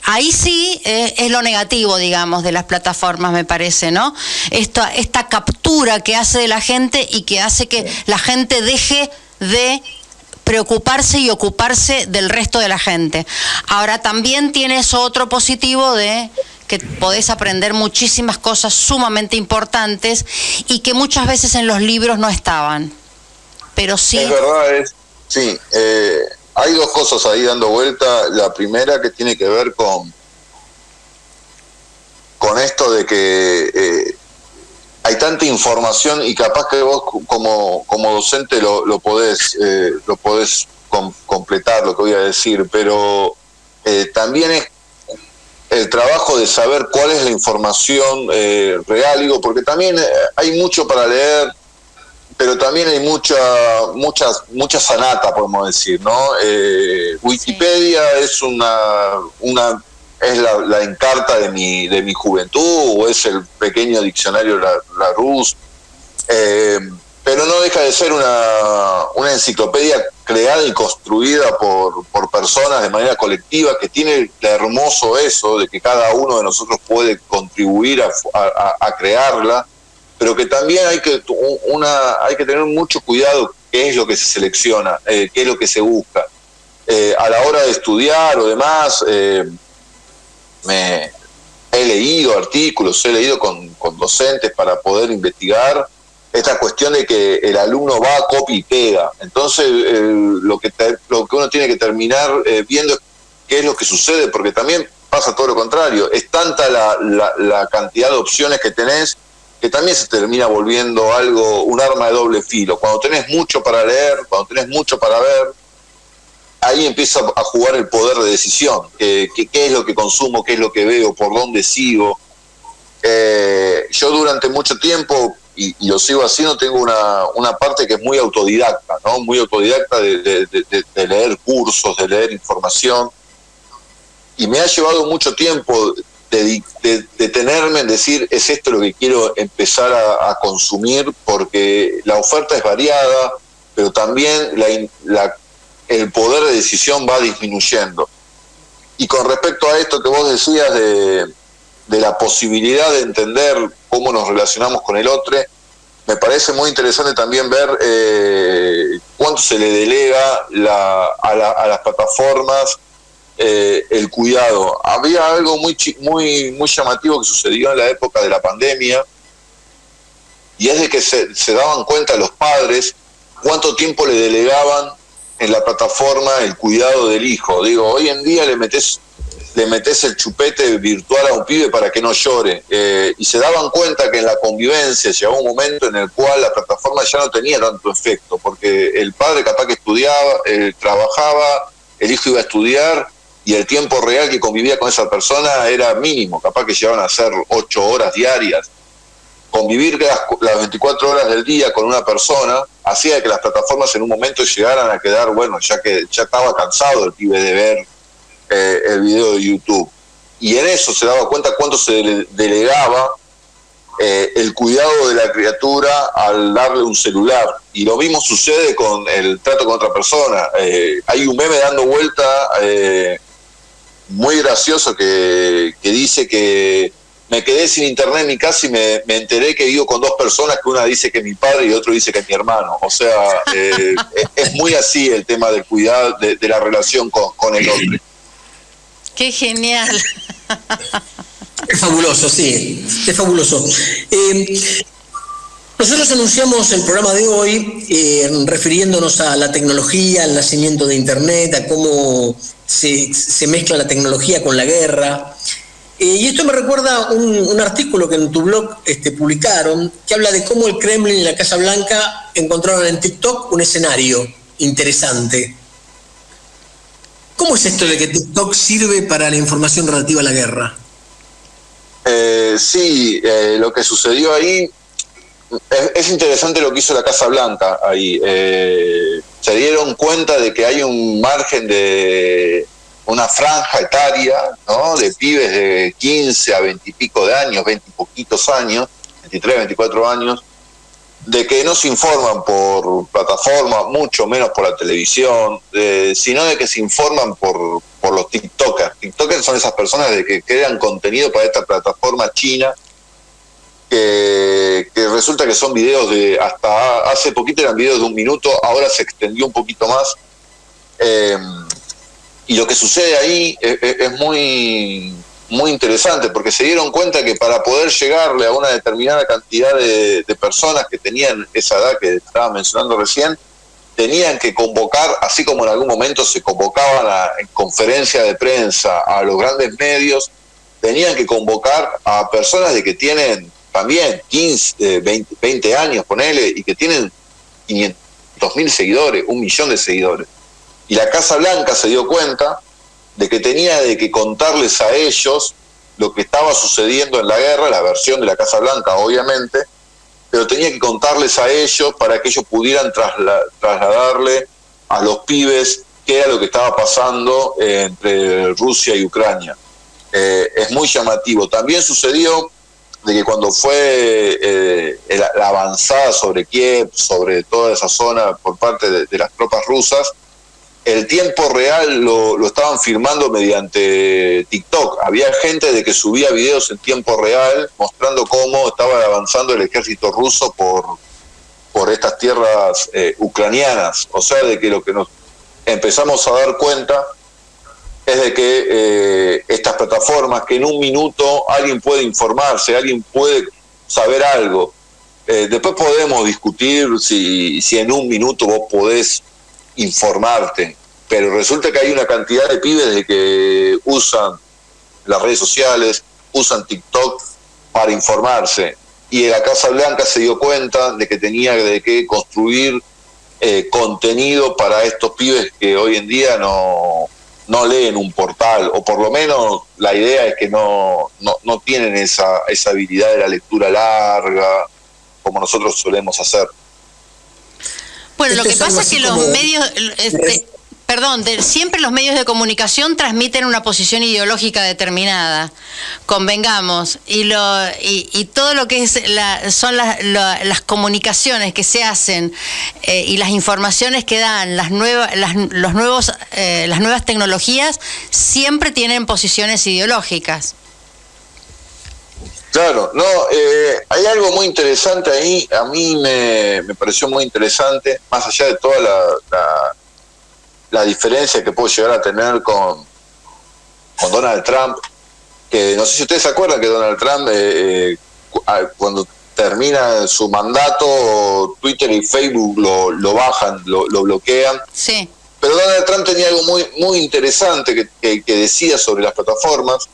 Speaker 6: ahí sí es lo negativo, digamos, de las plataformas, me parece, ¿no? Esta captura que hace de la gente y que hace que la gente deje de preocuparse y ocuparse del resto de la gente. Ahora también tiene eso otro positivo de que podés aprender muchísimas cosas sumamente importantes y que muchas veces en los libros no estaban. Pero sí.
Speaker 7: Es verdad, sí. Hay dos cosas ahí dando vuelta. La primera que tiene que ver con esto de que hay tanta información y capaz que vos como docente lo podés completar, lo que voy a decir, pero también es el trabajo de saber cuál es la información real, digo, porque también hay mucho para leer, pero también hay mucha sanata, podemos decir, ¿no? Wikipedia es es la encarta de mi juventud, o es el pequeño diccionario Larousse, pero no deja de ser una enciclopedia creada y construida por personas de manera colectiva, que tiene hermoso eso de que cada uno de nosotros puede contribuir a crearla, pero que también hay que tener mucho cuidado qué es lo que se selecciona, qué es lo que se busca. A la hora de estudiar o demás, he leído artículos, he leído con docentes para poder investigar esta cuestión de que el alumno va a copia y pega. Entonces, lo que uno tiene que terminar viendo qué es lo que sucede, porque también pasa todo lo contrario. Es tanta la cantidad de opciones que tenés, que también se termina volviendo un arma de doble filo. Cuando tenés mucho para leer, cuando tenés mucho para ver, ahí empieza a jugar el poder de decisión. ¿Qué es lo que consumo? ¿Qué es lo que veo? ¿Por dónde sigo? Yo durante mucho tiempo, y lo sigo haciendo, tengo una parte que es muy autodidacta, ¿no? Muy autodidacta de leer cursos, de leer información. Y me ha llevado mucho tiempo detenerme en decir, es esto lo que quiero empezar a consumir, porque la oferta es variada, pero también el poder de decisión va disminuyendo. Y con respecto a esto que vos decías de la posibilidad de entender cómo nos relacionamos con el otro, me parece muy interesante también ver cuánto se le delega a las plataformas el cuidado. Había algo muy llamativo que sucedió en la época de la pandemia, y es de que se daban cuenta los padres cuánto tiempo le delegaban en la plataforma el cuidado del hijo. Digo, hoy en día le metes le metés el chupete virtual a un pibe para que no llore. Y se daban cuenta que en la convivencia llegaba un momento en el cual la plataforma ya no tenía tanto efecto, porque el padre capaz que estudiaba, trabajaba, el hijo iba a estudiar, y el tiempo real que convivía con esa persona era mínimo, capaz que llegaban a ser 8 horas diarias. Convivir las 24 horas del día con una persona hacía que las plataformas en un momento llegaran a quedar, bueno, ya estaba cansado el pibe de ver el video de YouTube. Y en eso se daba cuenta cuánto se delegaba el cuidado de la criatura al darle un celular. Y lo mismo sucede con el trato con otra persona. Hay un meme dando vuelta muy gracioso que dice que me quedé sin internet en mi casa y me enteré que vivo con 2 personas, que una dice que es mi padre y otro dice que es mi hermano. O sea, es muy así el tema del cuidado de la relación con el hombre.
Speaker 6: ¡Qué genial!
Speaker 4: Es fabuloso, sí, es fabuloso. Nosotros anunciamos el programa de hoy refiriéndonos a la tecnología, al nacimiento de Internet, a cómo se mezcla la tecnología con la guerra. Y esto me recuerda un artículo que en tu blog publicaron, que habla de cómo el Kremlin y la Casa Blanca encontraron en TikTok un escenario interesante. ¿Cómo es esto de que TikTok sirve para la información relativa a la guerra?
Speaker 7: Sí, lo que sucedió ahí es interesante lo que hizo la Casa Blanca ahí. Se dieron cuenta de que hay un margen de una franja etaria, ¿no?, de pibes de 15 a 20 y pico de años, 20 y poquitos años, 23, 24 años, de que no se informan por plataformas, mucho menos por la televisión, sino de que se informan por los TikTokers. TikTokers son esas personas de que crean contenido para esta plataforma china, que resulta que son videos de, hasta hace poquito eran videos de 1 minuto, ahora se extendió un poquito más. Y lo que sucede ahí es muy, muy interesante, porque se dieron cuenta que para poder llegarle a una determinada cantidad de personas que tenían esa edad que estaba mencionando recién, tenían que convocar, así como en algún momento se convocaban en conferencias de prensa a los grandes medios, tenían que convocar a personas de que tienen también 15, 20 años, ponele, y que tienen 500.000 seguidores, 1 millón de seguidores. Y la Casa Blanca se dio cuenta de que tenía de que contarles a ellos lo que estaba sucediendo en la guerra, la versión de la Casa Blanca, obviamente, pero tenía que contarles a ellos para que ellos pudieran trasladarle a los pibes qué era lo que estaba pasando entre Rusia y Ucrania. Es muy llamativo. También sucedió de que cuando fue la avanzada sobre Kiev, sobre toda esa zona por parte de las tropas rusas, el tiempo real lo estaban filmando mediante TikTok. Había gente de que subía videos en tiempo real mostrando cómo estaba avanzando el ejército ruso por estas tierras ucranianas. O sea, de que lo que nos empezamos a dar cuenta es de que estas plataformas, que en 1 minuto alguien puede informarse, alguien puede saber algo. Después podemos discutir si en 1 minuto vos podés informarte, pero resulta que hay una cantidad de pibes de que usan las redes sociales, usan TikTok para informarse, y la Casa Blanca se dio cuenta de que tenía de que construir contenido para estos pibes que hoy en día no leen un portal, o por lo menos la idea es que no tienen esa habilidad de la lectura larga como nosotros solemos hacer.
Speaker 6: Bueno, lo que pasa es que los medios, siempre los medios de comunicación transmiten una posición ideológica determinada, convengamos, y todo lo que son las comunicaciones que se hacen y las informaciones que dan las nuevas tecnologías siempre tienen posiciones ideológicas.
Speaker 7: Claro, hay algo muy interesante ahí, a mí me pareció muy interesante, más allá de toda la diferencia que puedo llegar a tener con Donald Trump, que no sé si ustedes se acuerdan que Donald Trump, cuando termina su mandato, Twitter y Facebook lo bajan, lo bloquean.
Speaker 6: Sí.
Speaker 7: Pero Donald Trump tenía algo muy, muy interesante que decía sobre las plataformas,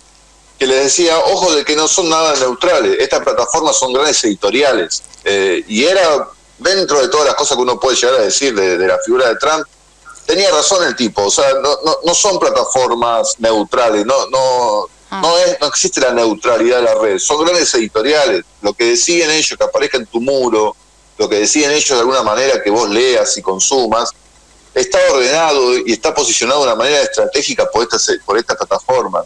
Speaker 7: que les decía, ojo de que no son nada neutrales, estas plataformas son grandes editoriales. Y era, dentro de todas las cosas que uno puede llegar a decir de la figura de Trump, tenía razón el tipo, o sea, no son plataformas neutrales, no existe la neutralidad de la red, son grandes editoriales, lo que deciden ellos, que aparezca en tu muro, lo que deciden ellos de alguna manera que vos leas y consumas, está ordenado y está posicionado de una manera estratégica por esta plataforma.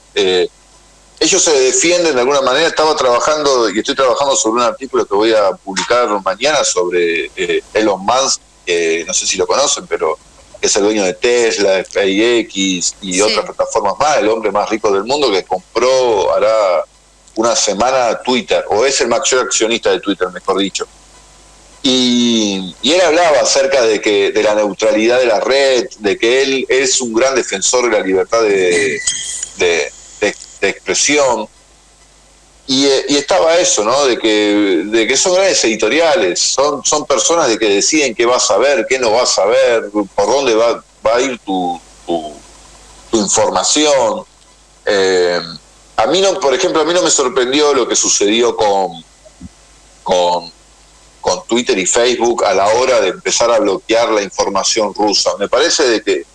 Speaker 7: Ellos se defienden de alguna manera. Estoy trabajando sobre un artículo que voy a publicar mañana sobre Elon Musk, no sé si lo conocen, pero es el dueño de Tesla, de SpaceX y otras plataformas más, el hombre más rico del mundo, que compró hará una semana Twitter, o es el mayor accionista de Twitter, mejor dicho. Y él hablaba acerca de la neutralidad de la red, de que él es un gran defensor de la libertad de expresión, y estaba eso, ¿no? de que son grandes editoriales, son personas de que deciden qué vas a ver, qué no vas a ver, por dónde va a ir tu información. A mí no, por ejemplo, a mí no me sorprendió lo que sucedió con Twitter y Facebook a la hora de empezar a bloquear la información rusa. Me parece de que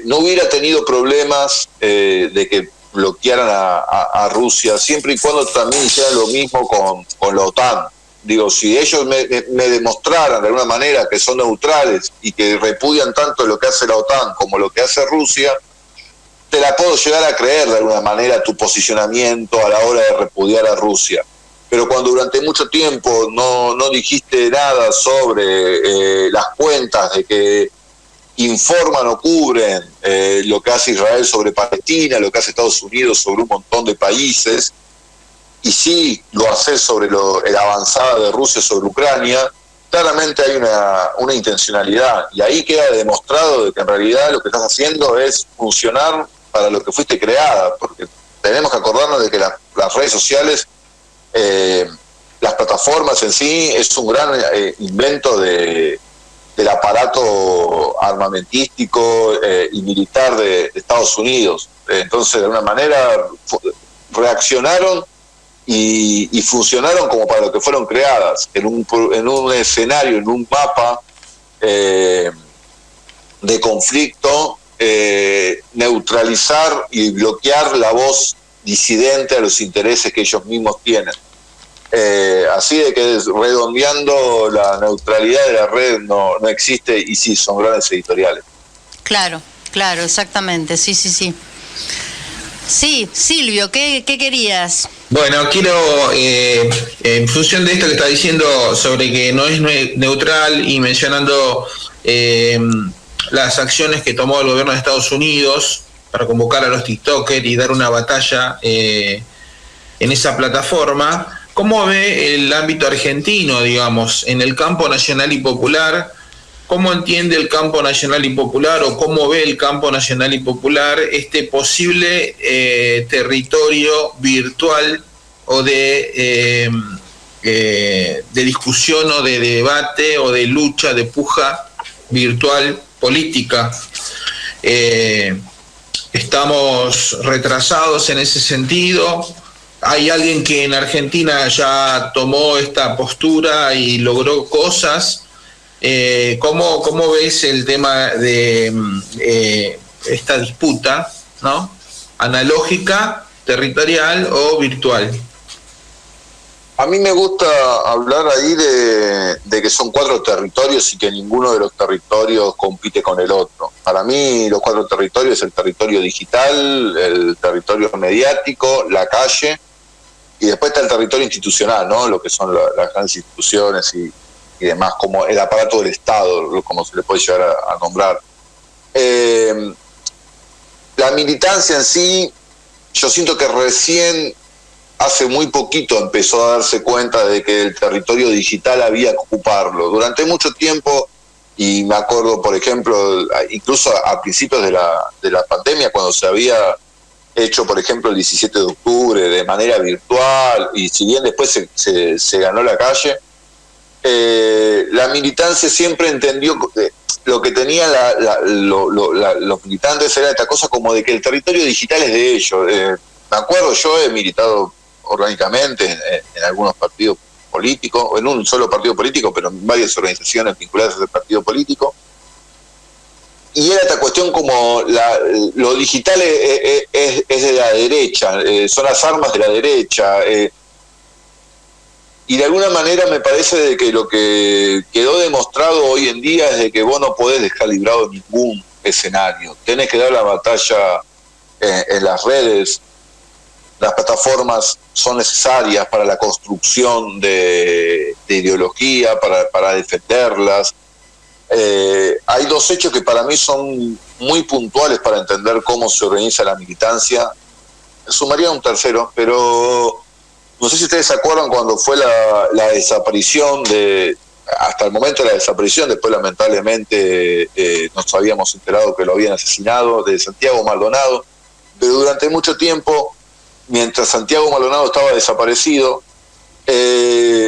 Speaker 7: no hubiera tenido problemas de que bloquearan a Rusia, siempre y cuando también hicieran lo mismo con la OTAN. Digo, si ellos me demostraran de alguna manera que son neutrales y que repudian tanto lo que hace la OTAN como lo que hace Rusia, te la puedo llegar a creer de alguna manera tu posicionamiento a la hora de repudiar a Rusia. Pero cuando durante mucho tiempo no dijiste nada sobre las cuentas de que informan o cubren lo que hace Israel sobre Palestina, lo que hace Estados Unidos sobre un montón de países, y sí lo haces sobre la avanzada de Rusia sobre Ucrania, claramente hay una intencionalidad, y ahí queda demostrado de que en realidad lo que estás haciendo es funcionar para lo que fuiste creada, porque tenemos que acordarnos de que las redes sociales, las plataformas en sí, es un gran invento del aparato armamentístico y militar de Estados Unidos. Entonces, de alguna manera, reaccionaron y funcionaron como para lo que fueron creadas, en un escenario, en un mapa de conflicto, neutralizar y bloquear la voz disidente a los intereses que ellos mismos tienen. Así de que redondeando, la neutralidad de la red no existe, y sí, son grandes editoriales.
Speaker 6: Claro, exactamente, sí. Sí, Silvio, ¿qué querías?
Speaker 8: Bueno, quiero, en función de esto que está diciendo sobre que no es neutral y mencionando las acciones que tomó el gobierno de Estados Unidos para convocar a los TikTokers y dar una batalla en esa plataforma, ¿cómo ve el ámbito argentino, digamos, en el campo nacional y popular? ¿Cómo entiende el campo nacional y popular, o cómo ve el campo nacional y popular este posible territorio virtual o de discusión o de debate o de lucha, de puja virtual política? Estamos retrasados en ese sentido. Hay alguien que en Argentina ya tomó esta postura y logró cosas. ¿Cómo ves el tema de esta disputa, ¿no? Analógica, territorial o virtual?
Speaker 7: A mí me gusta hablar ahí de que son 4 territorios y que ninguno de los territorios compite con el otro. Para mí los 4 territorios es el territorio digital, el territorio mediático, la calle, y después está el territorio institucional, ¿no? Lo que son las grandes instituciones y demás, como el aparato del Estado, como se le puede llegar a nombrar. La militancia en sí, yo siento que recién hace muy poquito empezó a darse cuenta de que el territorio digital había que ocuparlo. Durante mucho tiempo, y me acuerdo, por ejemplo, incluso a principios de la pandemia, cuando se había hecho, por ejemplo, el 17 de octubre de manera virtual, y si bien después se ganó la calle, la militancia siempre entendió, lo que tenían los militantes era esta cosa como de que el territorio digital es de ellos. Me acuerdo, yo he militado orgánicamente en algunos partidos políticos, o en un solo partido político, pero en varias organizaciones vinculadas a ese partido político. Y era esta cuestión como lo digital es de la derecha, son las armas de la derecha. Y de alguna manera me parece de que lo que quedó demostrado hoy en día es de que vos no podés dejar librado ningún escenario. Tenés que dar la batalla en las redes. Las plataformas son necesarias para la construcción de ideología, para defenderlas. Hay dos hechos que para mí son muy puntuales para entender cómo se organiza la militancia. Sumaría un tercero, pero no sé si ustedes se acuerdan cuando fue la desaparición hasta el momento de la desaparición, después lamentablemente nos habíamos enterado que lo habían asesinado, de Santiago Maldonado, pero durante mucho tiempo, mientras Santiago Maldonado estaba desaparecido,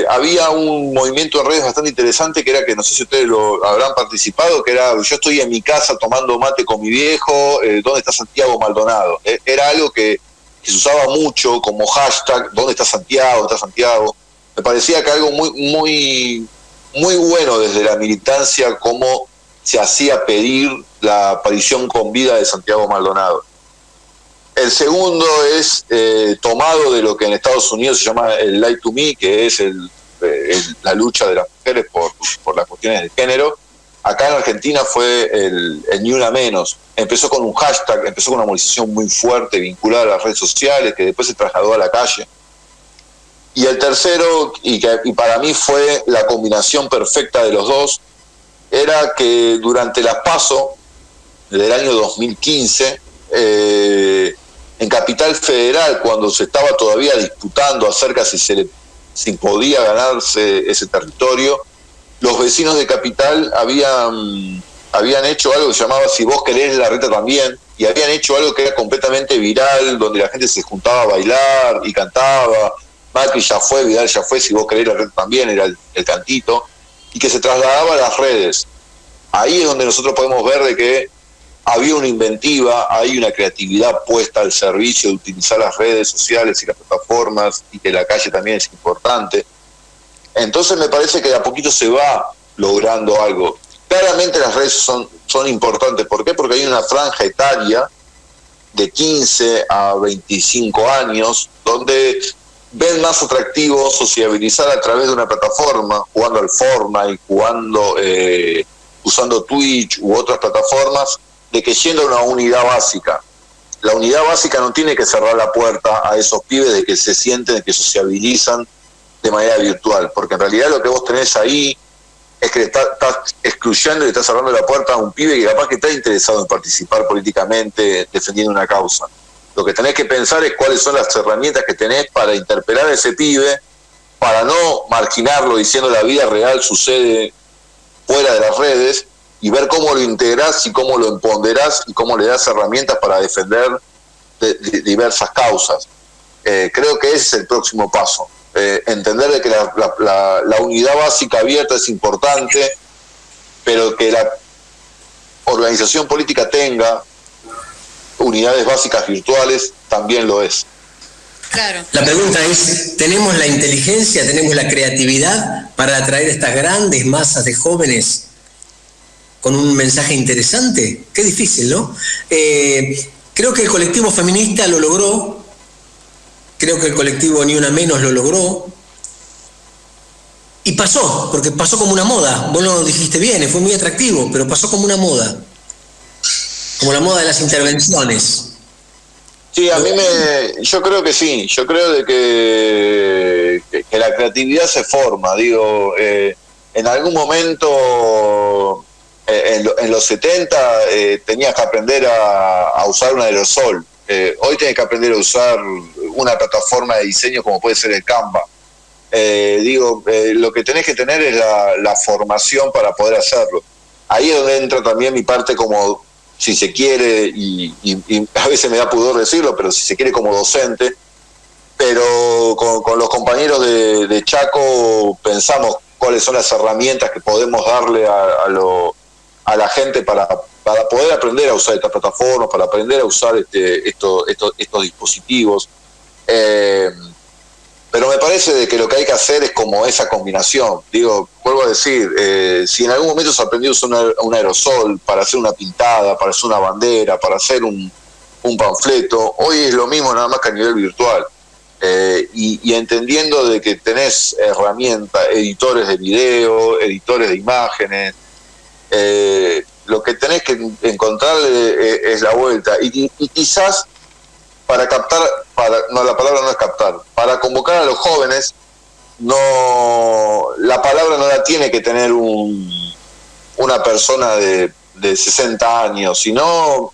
Speaker 7: había un movimiento en redes bastante interesante que era, que no sé si ustedes lo habrán participado, que era: yo estoy en mi casa tomando mate con mi viejo, ¿dónde está Santiago Maldonado? Era algo que se usaba mucho como hashtag: ¿dónde está Santiago? ¿Dónde está Santiago? Me parecía que algo muy bueno desde la militancia, cómo se hacía pedir la aparición con vida de Santiago Maldonado. El segundo es tomado de lo que en Estados Unidos se llama el Lie to Me, que es la lucha de las mujeres por las cuestiones de género. Acá en Argentina fue el Ni Una Menos. Empezó con un hashtag, empezó con una movilización muy fuerte vinculada a las redes sociales, que después se trasladó a la calle. Y el tercero, y para mí fue la combinación perfecta de los dos, era que durante las PASO del año 2015, en Capital Federal, cuando se estaba todavía disputando acerca si podía ganarse ese territorio, los vecinos de Capital habían hecho algo que se llamaba Si Vos Querés la Reta También, y habían hecho algo que era completamente viral, donde la gente se juntaba a bailar y cantaba: Macri ya fue, Vidal ya fue, Si Vos Querés la Reta También, era el cantito, y que se trasladaba a las redes. Ahí es donde nosotros podemos ver de que había una inventiva, hay una creatividad puesta al servicio de utilizar las redes sociales y las plataformas, y que la calle también es importante. Entonces me parece que de a poquito se va logrando algo. Claramente las redes son importantes. ¿Por qué? Porque hay una franja etaria de 15 a 25 años donde ven más atractivo sociabilizar a través de una plataforma, jugando al Fortnite, usando Twitch u otras plataformas, de que yendo a una unidad básica. La unidad básica no tiene que cerrar la puerta a esos pibes de que se sienten, de que sociabilizan de manera virtual, porque en realidad lo que vos tenés ahí es que estás excluyendo y estás cerrando la puerta a un pibe que capaz que está interesado en participar políticamente defendiendo una causa. Lo que tenés que pensar es cuáles son las herramientas que tenés para interpelar a ese pibe, para no marginarlo diciendo la vida real sucede fuera de las redes, y ver cómo lo integrás y cómo lo empoderás y cómo le das herramientas para defender diversas causas. Creo que ese es el próximo paso. Entender de que la unidad básica abierta es importante, pero que la organización política tenga unidades básicas virtuales también lo es.
Speaker 6: Claro.
Speaker 4: La pregunta es: ¿tenemos la inteligencia, tenemos la creatividad para atraer estas grandes masas de jóvenes con un mensaje interesante? Qué difícil, ¿no? Creo que el colectivo feminista lo logró, creo que el colectivo Ni Una Menos lo logró, y pasó, porque pasó como una moda. Vos lo dijiste bien, fue muy atractivo, pero pasó como una moda, como la moda de las intervenciones.
Speaker 7: Sí, yo creo que sí, yo creo de que la creatividad se forma, digo, en algún momento, en los 70 tenías que aprender a usar un aerosol, hoy tenés que aprender a usar una plataforma de diseño como puede ser el Canva. Lo que tenés que tener es la formación para poder hacerlo. Ahí es donde entra también mi parte como, si se quiere, y a veces me da pudor decirlo, pero si se quiere como docente, pero con los compañeros de Chaco pensamos cuáles son las herramientas que podemos darle a a la gente para poder aprender a usar estas plataformas, para aprender a usar estos dispositivos. Pero me parece de que lo que hay que hacer es como esa combinación. Vuelvo a decir, si en algún momento se aprendió a usar un aerosol para hacer una pintada, para hacer una bandera, para hacer un panfleto, hoy es lo mismo, nada más que a nivel virtual. Y entendiendo de que tenés herramientas, editores de video, editores de imágenes, lo que tenés que encontrarle es la vuelta. Y quizás para captar, la palabra no es captar, para convocar a los jóvenes, la palabra no la tiene que tener una persona de 60 años, sino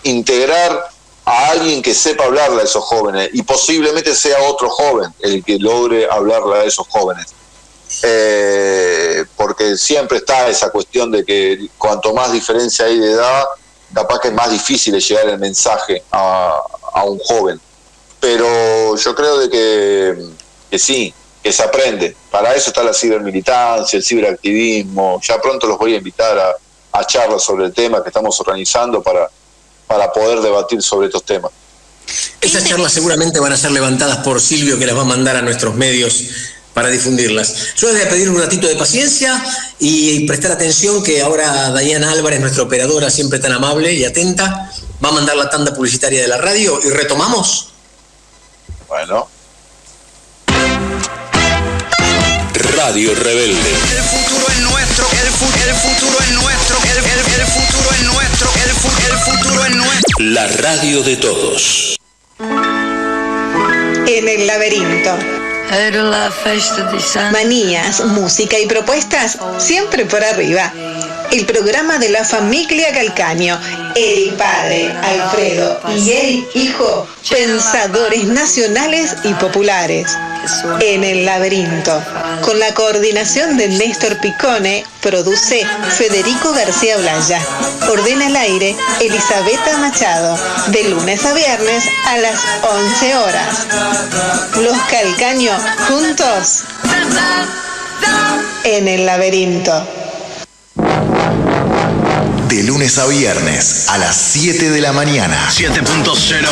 Speaker 7: integrar a alguien que sepa hablarle a esos jóvenes, y posiblemente sea otro joven el que logre hablarle a esos jóvenes. Porque siempre está esa cuestión de que cuanto más diferencia hay de edad, capaz que es más difícil de llegar el mensaje a un joven. Pero yo creo de que sí, que se aprende. Para eso está la cibermilitancia, el ciberactivismo. Ya pronto los voy a invitar a charlas sobre el tema que estamos organizando para poder debatir sobre estos temas.
Speaker 4: Esas charlas seguramente van a ser levantadas por Silvio, que las va a mandar a nuestros medios para difundirlas. Yo les voy a pedir un ratito de paciencia y prestar atención, que ahora Dayana Álvarez, nuestra operadora, siempre tan amable y atenta, va a mandar la tanda publicitaria de la radio y retomamos.
Speaker 7: Bueno.
Speaker 1: Radio Rebelde.
Speaker 3: El futuro es nuestro, el futuro es nuestro, el futuro es nuestro, el futuro es nuestro.
Speaker 1: La radio de todos.
Speaker 12: En el laberinto. Manías, música y propuestas siempre por arriba. El programa de la familia Calcaño. Eric padre, Alfredo y Eric hijo, pensadores nacionales y populares. En el laberinto, con la coordinación de Néstor Picone, produce Federico García Blaya. Ordena al aire Elisabetta Machado, de lunes a viernes a las 11 horas. Los Calcaño juntos en el laberinto.
Speaker 2: De lunes a viernes a las 7 de la mañana.
Speaker 13: 7.0,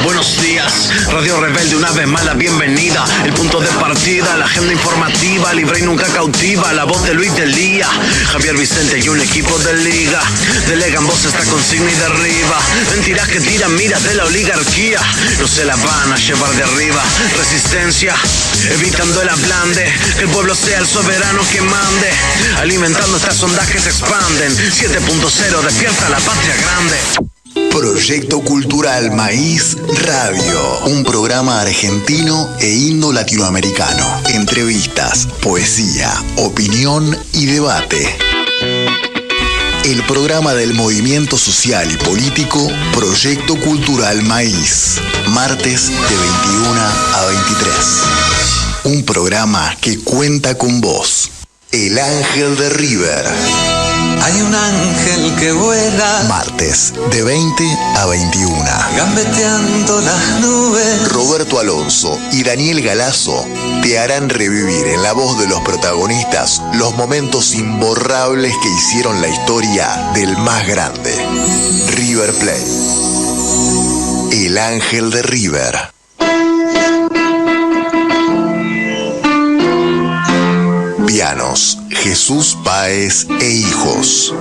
Speaker 13: buenos días. Radio Rebelde, una vez más la bienvenida. El punto de partida, la agenda informativa, libre y nunca cautiva. La voz de Luis del Día, Javier Vicente y un equipo de liga. Delegan voz esta consigna y derriba mentiras que tiran miras de la oligarquía. No se la van a llevar de arriba. Resistencia, evitando el ablande. Que el pueblo sea el soberano que mande. Alimentando estas ondas que se expanden. 7.0, despierta la patria grande.
Speaker 2: Proyecto Cultural Maíz Radio, un programa argentino e indo-latinoamericano. Entrevistas, poesía, opinión y debate. El programa del movimiento social y político Proyecto Cultural Maíz, martes de 21 a 23. Un programa que cuenta con vos. El Ángel de River.
Speaker 3: Hay un ángel que vuela,
Speaker 2: martes de 20 a 21.
Speaker 3: gambeteando las nubes.
Speaker 2: Roberto Alonso y Daniel Galazo te harán revivir en la voz de los protagonistas los momentos imborrables que hicieron la historia del más grande, River Plate. El Ángel de River. Pianos, Jesús Páez e Hijos.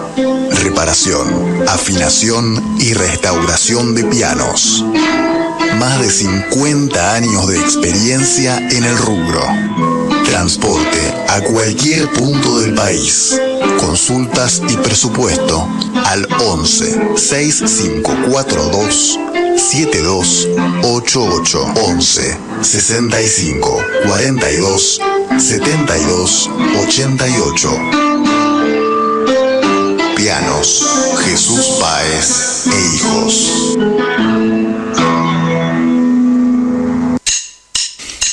Speaker 2: Reparación, afinación y restauración de pianos. Más de 50 años de experiencia en el rubro. Transporte a cualquier punto del país. Consultas y presupuesto al 11 6542 7288 11 65 42 72 88. Pianos, Jesús Páez e Hijos.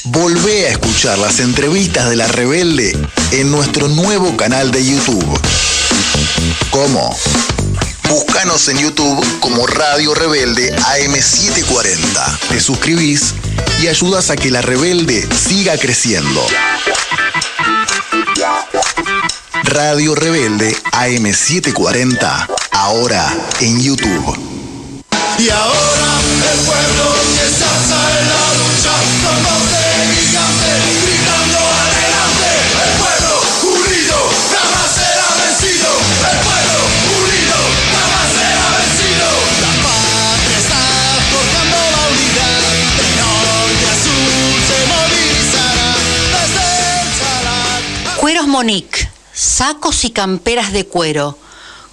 Speaker 2: Volvé a escuchar las entrevistas de La Rebelde en nuestro nuevo canal de YouTube. ¿Cómo? Búscanos en YouTube como Radio Rebelde AM740. Te suscribís y ayudas a que La Rebelde siga creciendo. Radio Rebelde AM740, ahora en YouTube.
Speaker 3: Y ahora el pueblo que se alza en la lucha, con voz de gigante, gritando adelante. El pueblo unido jamás será vencido. El pueblo unido jamás será vencido. La patria está forjando la unidad, de norte a sur se movilizará desde el Salar.
Speaker 6: Cueros Monique, sacos y camperas de cuero.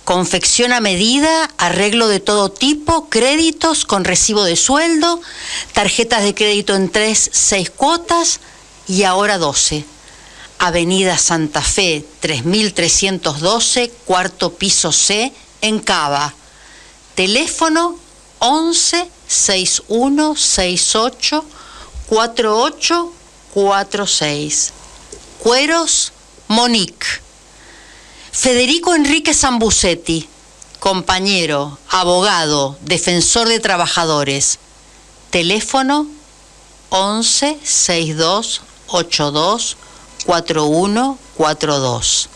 Speaker 6: Confección a medida, arreglo de todo tipo, créditos con recibo de sueldo, tarjetas de crédito en 3, 6 cuotas y ahora 12. Avenida Santa Fe, 3312, cuarto piso C, en Cava. Teléfono 11 61 68 4846. Cueros Monique. Federico Enrique Zambucetti, compañero, abogado, defensor de trabajadores. Teléfono 11 62 82 4142.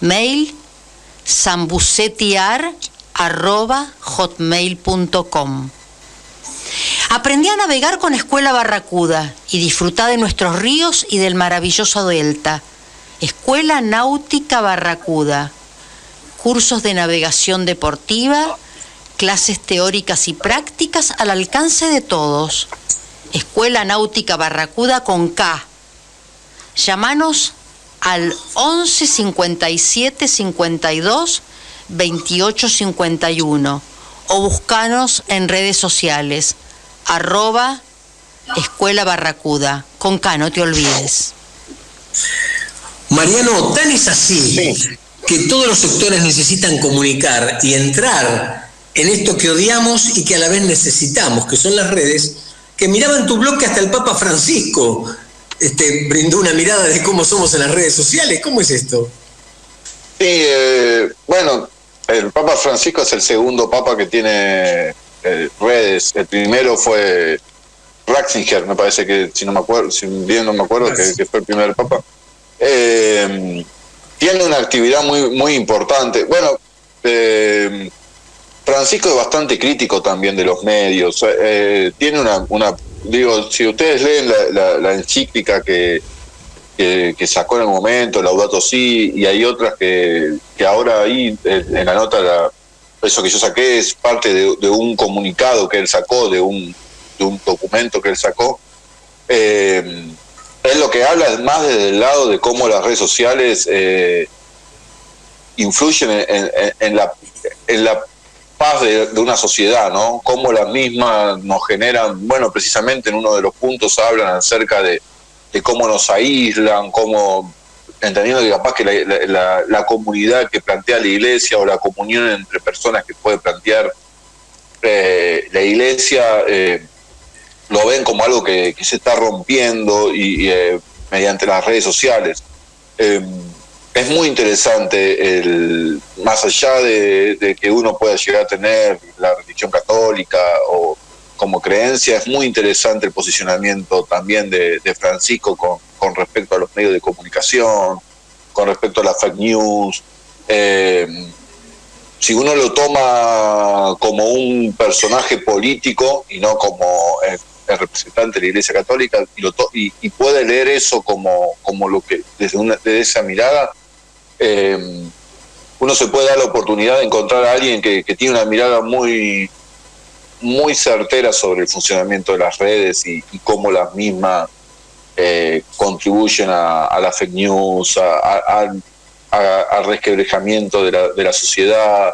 Speaker 6: Mail zambucettiar@hotmail.com. Aprendí a navegar con Escuela Barracuda y disfrutá de nuestros ríos y del maravilloso delta. Escuela Náutica Barracuda, cursos de navegación deportiva, clases teóricas y prácticas al alcance de todos. Escuela Náutica Barracuda con K. Llámanos al 11 57 52 28 51 o buscanos en redes sociales @Escuela Barracuda. Con K, no te olvides.
Speaker 4: Mariano, tan es así que todos los sectores necesitan comunicar y entrar en esto que odiamos y que a la vez necesitamos, que son las redes, que miraban tu blog que hasta el Papa Francisco brindó una mirada de cómo somos en las redes sociales. ¿Cómo es esto?
Speaker 7: Sí, bueno, el Papa Francisco es el segundo Papa que tiene redes. El primero fue Ratzinger, me parece que, si bien no me acuerdo, que fue el primer Papa. Tiene una actividad muy importante. Bueno, Francisco es bastante crítico también de los medios. Tiene una digo, si ustedes leen la encíclica que sacó en el momento, Laudato Si, y hay otras que ahora ahí en la nota, eso que yo saqué es parte de un comunicado que él sacó, de un documento que él sacó. Es lo que habla más desde el lado de cómo las redes sociales influyen en la paz de una sociedad, ¿no? Cómo las mismas nos generan, bueno, precisamente en uno de los puntos hablan acerca de cómo nos aíslan, cómo, entendiendo que capaz que la comunidad que plantea la iglesia o la comunión entre personas que puede plantear la iglesia, lo ven como algo que se está rompiendo y mediante las redes sociales. Es muy interesante, más allá de que uno pueda llegar a tener la religión católica o como creencia, es muy interesante el posicionamiento también de Francisco con respecto a los medios de comunicación, con respecto a la fake news. Si uno lo toma como un personaje político y no como el representante de la Iglesia Católica, y puede leer eso como lo que desde esa mirada, uno se puede dar la oportunidad de encontrar a alguien que tiene una mirada muy certera sobre el funcionamiento de las redes y cómo las mismas contribuyen a la fake news, al resquebrajamiento de la sociedad.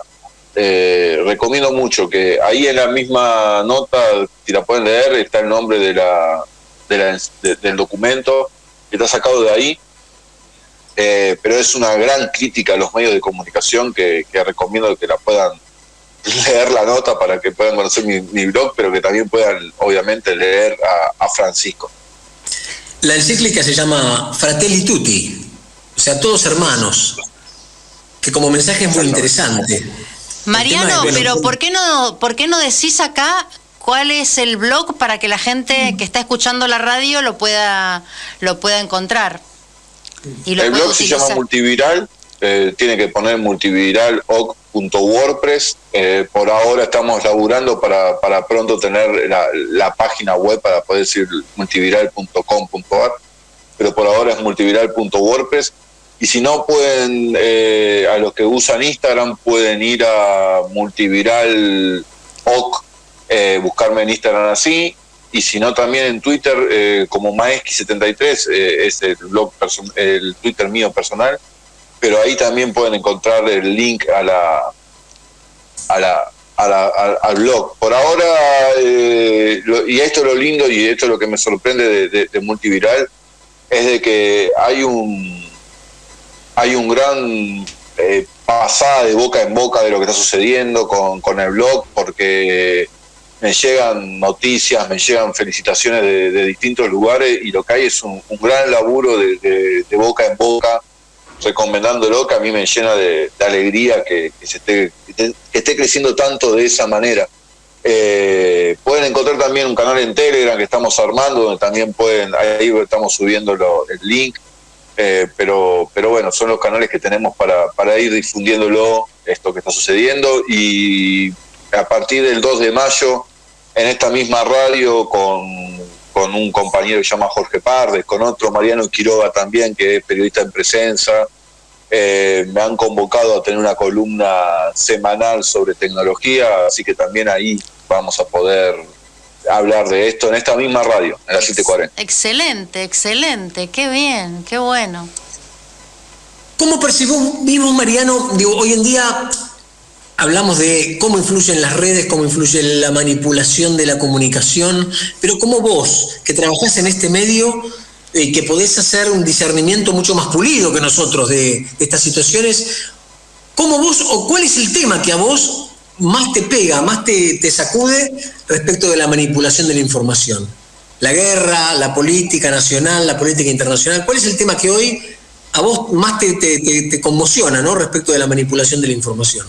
Speaker 7: Recomiendo mucho que ahí en la misma nota, si la pueden leer, está el nombre del documento que está sacado de ahí, pero es una gran crítica a los medios de comunicación que recomiendo que la puedan leer la nota para que puedan conocer mi blog, pero que también puedan obviamente leer a Francisco.
Speaker 4: La encíclica se llama Fratelli Tutti, o sea, todos hermanos, que como mensaje es muy interesante.
Speaker 6: Mariano, pero ¿por qué no decís acá cuál es el blog para que la gente que está escuchando la radio lo pueda encontrar? Y
Speaker 7: el blog se llama Multiviral, tiene que poner multiviraloc.wordpress. Por ahora estamos laburando para pronto tener la página web para poder decir multiviral.com.ar, pero por ahora es multiviral.wordpress. Y si no pueden, a los que usan Instagram, pueden ir a multiviraloc, buscarme en Instagram así, y si no también en Twitter como Maeski73, es el blog el Twitter mío personal, pero ahí también pueden encontrar el link al blog. Por ahora, y esto es lo lindo y esto es lo que me sorprende de Multiviral, es de que hay un gran pasada de boca en boca de lo que está sucediendo con el blog, porque me llegan noticias, me llegan felicitaciones de distintos lugares, y lo que hay es un gran laburo de boca en boca, recomendándolo, que a mí me llena de alegría que esté creciendo tanto de esa manera. Pueden encontrar también un canal en Telegram que estamos armando, donde también ahí estamos subiendo el link, pero bueno, son los canales que tenemos para ir difundiéndolo, esto que está sucediendo. Y a partir del 2 de mayo, en esta misma radio, con un compañero que se llama Jorge Pardes, con otro, Mariano Quiroga también, que es periodista en Presenza, me han convocado a tener una columna semanal sobre tecnología, así que también ahí vamos a poder hablar de esto en esta misma radio, en la 740.
Speaker 6: Excelente, qué bien, qué bueno.
Speaker 4: ¿Cómo percibimos, Mariano, hoy en día hablamos de cómo influyen las redes, cómo influye la manipulación de la comunicación, pero como vos, que trabajás en este medio, que podés hacer un discernimiento mucho más pulido que nosotros de estas situaciones, ¿cómo vos, o cuál es el tema que a vos más te pega, más te sacude respecto de la manipulación de la información? La guerra, la política nacional, la política internacional, ¿cuál es el tema que hoy a vos más te conmociona, ¿no?, respecto de la manipulación de la información?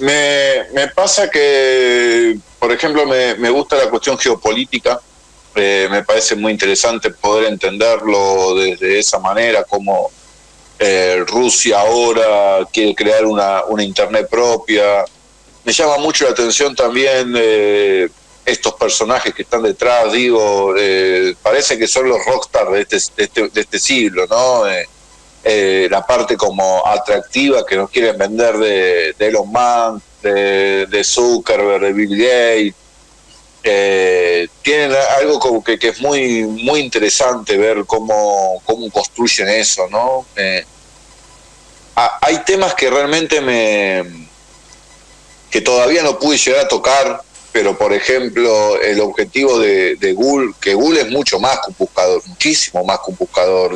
Speaker 7: Me pasa que, por ejemplo, me gusta la cuestión geopolítica. Me parece muy interesante poder entenderlo desde esa manera, como Rusia ahora quiere crear una internet propia. Me llama mucho la atención también estos personajes que están detrás, parece que son los rockstars de este siglo, ¿no? La parte como atractiva que nos quieren vender de Elon Musk, de Zuckerberg, de Bill Gates. Tienen algo como que es muy muy interesante ver cómo construyen eso, ¿no? Hay temas que realmente que todavía no pude llegar a tocar, pero por ejemplo el objetivo de Google, que Google es mucho más que un buscador, muchísimo más que un buscador.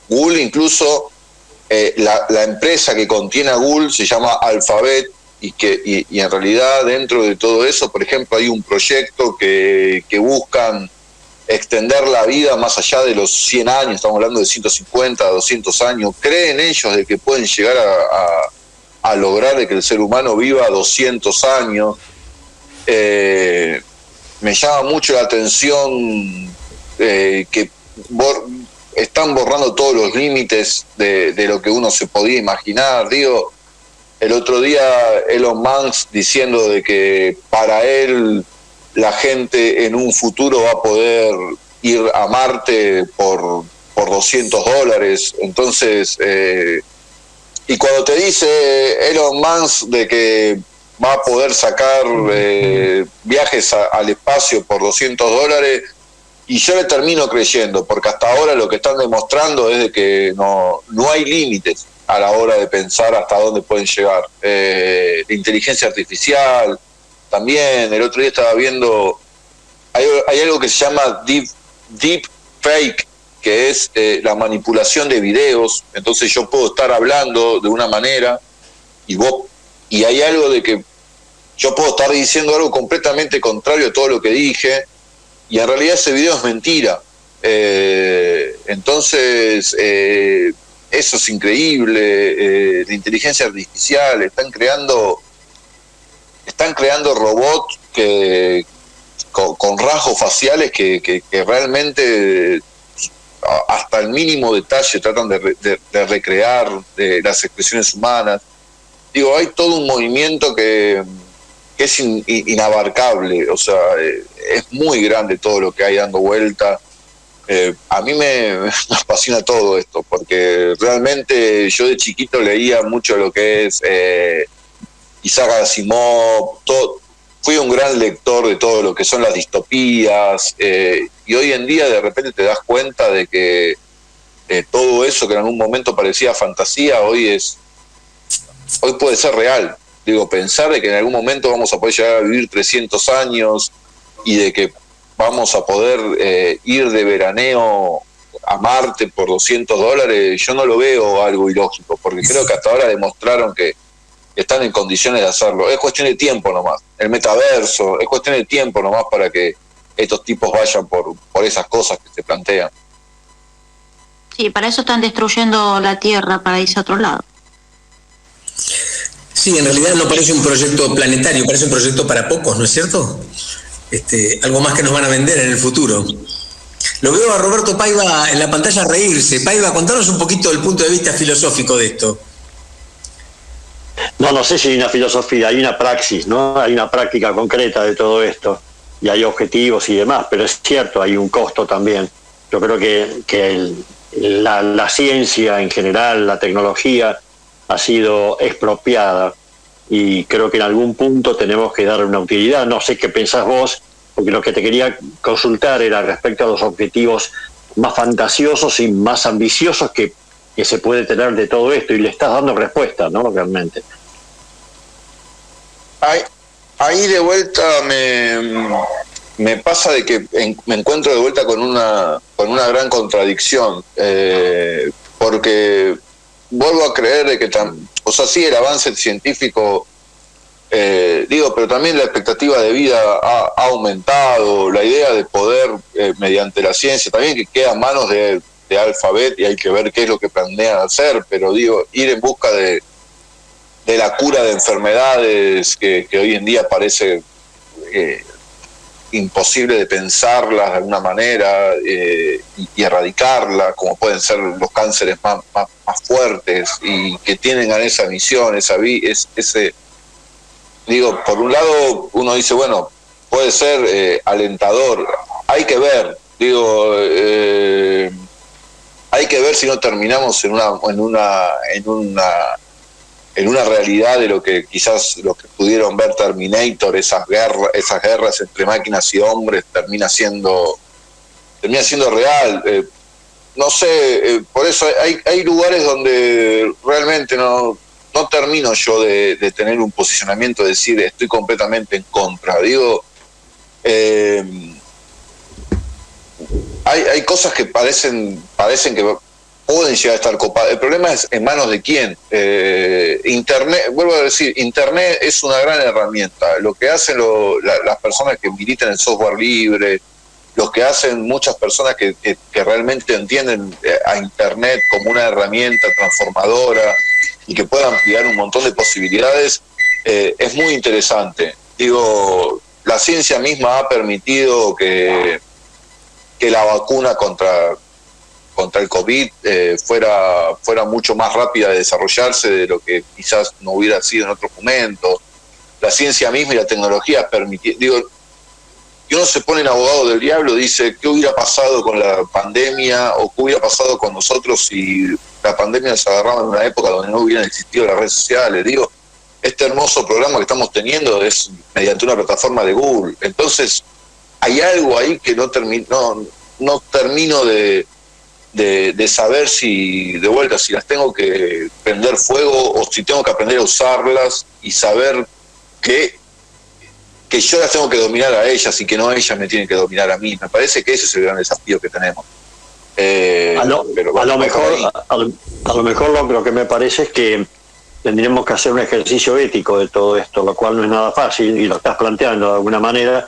Speaker 7: Google, incluso la empresa que contiene a Google se llama Alphabet, y en realidad dentro de todo eso, por ejemplo, hay un proyecto que buscan extender la vida más allá de los 100 años, estamos hablando de 150, 200 años. Creen ellos de que pueden llegar a lograr de que el ser humano viva 200 años. Me llama mucho la atención que están borrando todos los límites de lo que uno se podía imaginar. El otro día Elon Musk diciendo de que para él la gente en un futuro va a poder ir a Marte por $200. Entonces, y cuando te dice Elon Musk de que va a poder sacar viajes al espacio por $200, y yo le termino creyendo, porque hasta ahora lo que están demostrando es de que no hay límites a la hora de pensar hasta dónde pueden llegar. La inteligencia artificial también. El otro día estaba viendo, hay algo que se llama deep fake, que es la manipulación de videos. Entonces yo puedo estar hablando de una manera y hay algo de que yo puedo estar diciendo algo completamente contrario a todo lo que dije, y en realidad ese video es mentira. Entonces eso es increíble. La inteligencia artificial, están creando robots con rasgos faciales que realmente hasta el mínimo detalle tratan de recrear las expresiones humanas. Digo, hay todo un movimiento que es inabarcable, o sea, es muy grande todo lo que hay dando vuelta. A mí me apasiona todo esto, porque realmente yo de chiquito leía mucho lo que es Isaac Asimov, fui un gran lector de todo lo que son las distopías, y hoy en día de repente te das cuenta de que todo eso que en algún momento parecía fantasía, hoy puede ser real. Digo, pensar de que en algún momento vamos a poder llegar a vivir 300 años y de que vamos a poder ir de veraneo a Marte por $200, yo no lo veo algo ilógico, porque creo que hasta ahora demostraron que están en condiciones de hacerlo. Es cuestión de tiempo nomás. El metaverso, es cuestión de tiempo nomás para que estos tipos vayan por esas cosas que se plantean.
Speaker 9: Sí, para eso están destruyendo la Tierra, para irse a otro lado.
Speaker 4: Sí, en realidad no parece un proyecto planetario, parece un proyecto para pocos, ¿no es cierto? Algo más que nos van a vender en el futuro. Lo veo a Roberto Paiva en la pantalla reírse. Paiva, contanos un poquito el punto de vista filosófico de esto.
Speaker 11: No sé si hay una filosofía, hay una praxis, ¿no? Hay una práctica concreta de todo esto, y hay objetivos y demás, pero es cierto, hay un costo también. Yo creo que la ciencia en general, la tecnología, ha sido expropiada, y creo que en algún punto tenemos que darle una utilidad. No sé qué pensás vos, porque lo que te quería consultar era respecto a los objetivos más fantasiosos y más ambiciosos que se puede tener de todo esto, y le estás dando respuesta, ¿no? Realmente.
Speaker 7: Ahí de vuelta me pasa de que me encuentro de vuelta con una gran contradicción, porque vuelvo a creer de que sí, el avance científico, pero también la expectativa de vida ha aumentado, la idea de poder, mediante la ciencia, también que queda en manos de Alphabet, y hay que ver qué es lo que planean hacer, pero ir en busca de la cura de enfermedades que hoy en día parece imposible de pensarlas de alguna manera, y erradicarlas, como pueden ser los cánceres más fuertes, y que tienen esa misión, por un lado uno dice, bueno, puede ser alentador, hay que ver, hay que ver si no terminamos en una realidad de lo que quizás los que pudieron ver Terminator, esas guerras entre máquinas y hombres, termina siendo real. No sé, por eso hay lugares donde realmente no termino yo de tener un posicionamiento, de decir estoy completamente en contra. Hay cosas que parecen que pueden llegar a estar copadas. El problema es en manos de quién. Internet, vuelvo a decir, Internet es una gran herramienta. Lo que hacen las personas que militan el software libre, lo que hacen muchas personas que realmente entienden a Internet como una herramienta transformadora y que pueda ampliar un montón de posibilidades, es muy interesante. La ciencia misma ha permitido que la vacuna contra el COVID fuera mucho más rápida de desarrollarse de lo que quizás no hubiera sido en otros momentos. La ciencia misma y la tecnología permitieron. Y uno se pone en abogado del diablo, dice, ¿qué hubiera pasado con la pandemia o qué hubiera pasado con nosotros si la pandemia se agarraba en una época donde no hubieran existido las redes sociales? Este hermoso programa que estamos teniendo es mediante una plataforma de Google. Entonces, hay algo ahí que no termino de saber si, de vuelta, si las tengo que prender fuego o si tengo que aprender a usarlas y saber que yo las tengo que dominar a ellas y que no ellas me tienen que dominar a mí. Me parece que ese es el gran desafío que tenemos.
Speaker 11: A lo mejor lo que me parece es que tendríamos que hacer un ejercicio ético de todo esto, lo cual no es nada fácil, y lo estás planteando de alguna manera,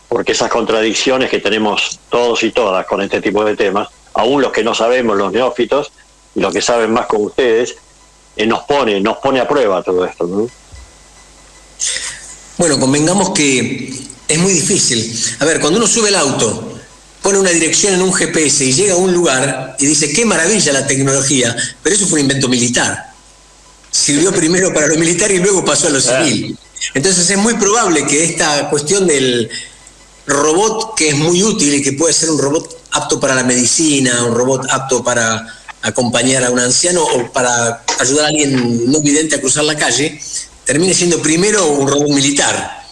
Speaker 11: porque esas contradicciones que tenemos todos y todas con este tipo de temas, aún los que no sabemos, los neófitos, y los que saben más con ustedes, nos pone a prueba todo esto, ¿no?
Speaker 4: Bueno, convengamos que es muy difícil. A ver, cuando uno sube el auto pone una dirección en un GPS y llega a un lugar y dice, qué maravilla la tecnología, pero eso fue un invento militar. Sirvió primero para lo militar y luego pasó a lo civil. Entonces es muy probable que esta cuestión del robot, que es muy útil y que puede ser un robot apto para la medicina, un robot apto para acompañar a un anciano o para ayudar a alguien no vidente a cruzar la calle, termine siendo primero un robot militar,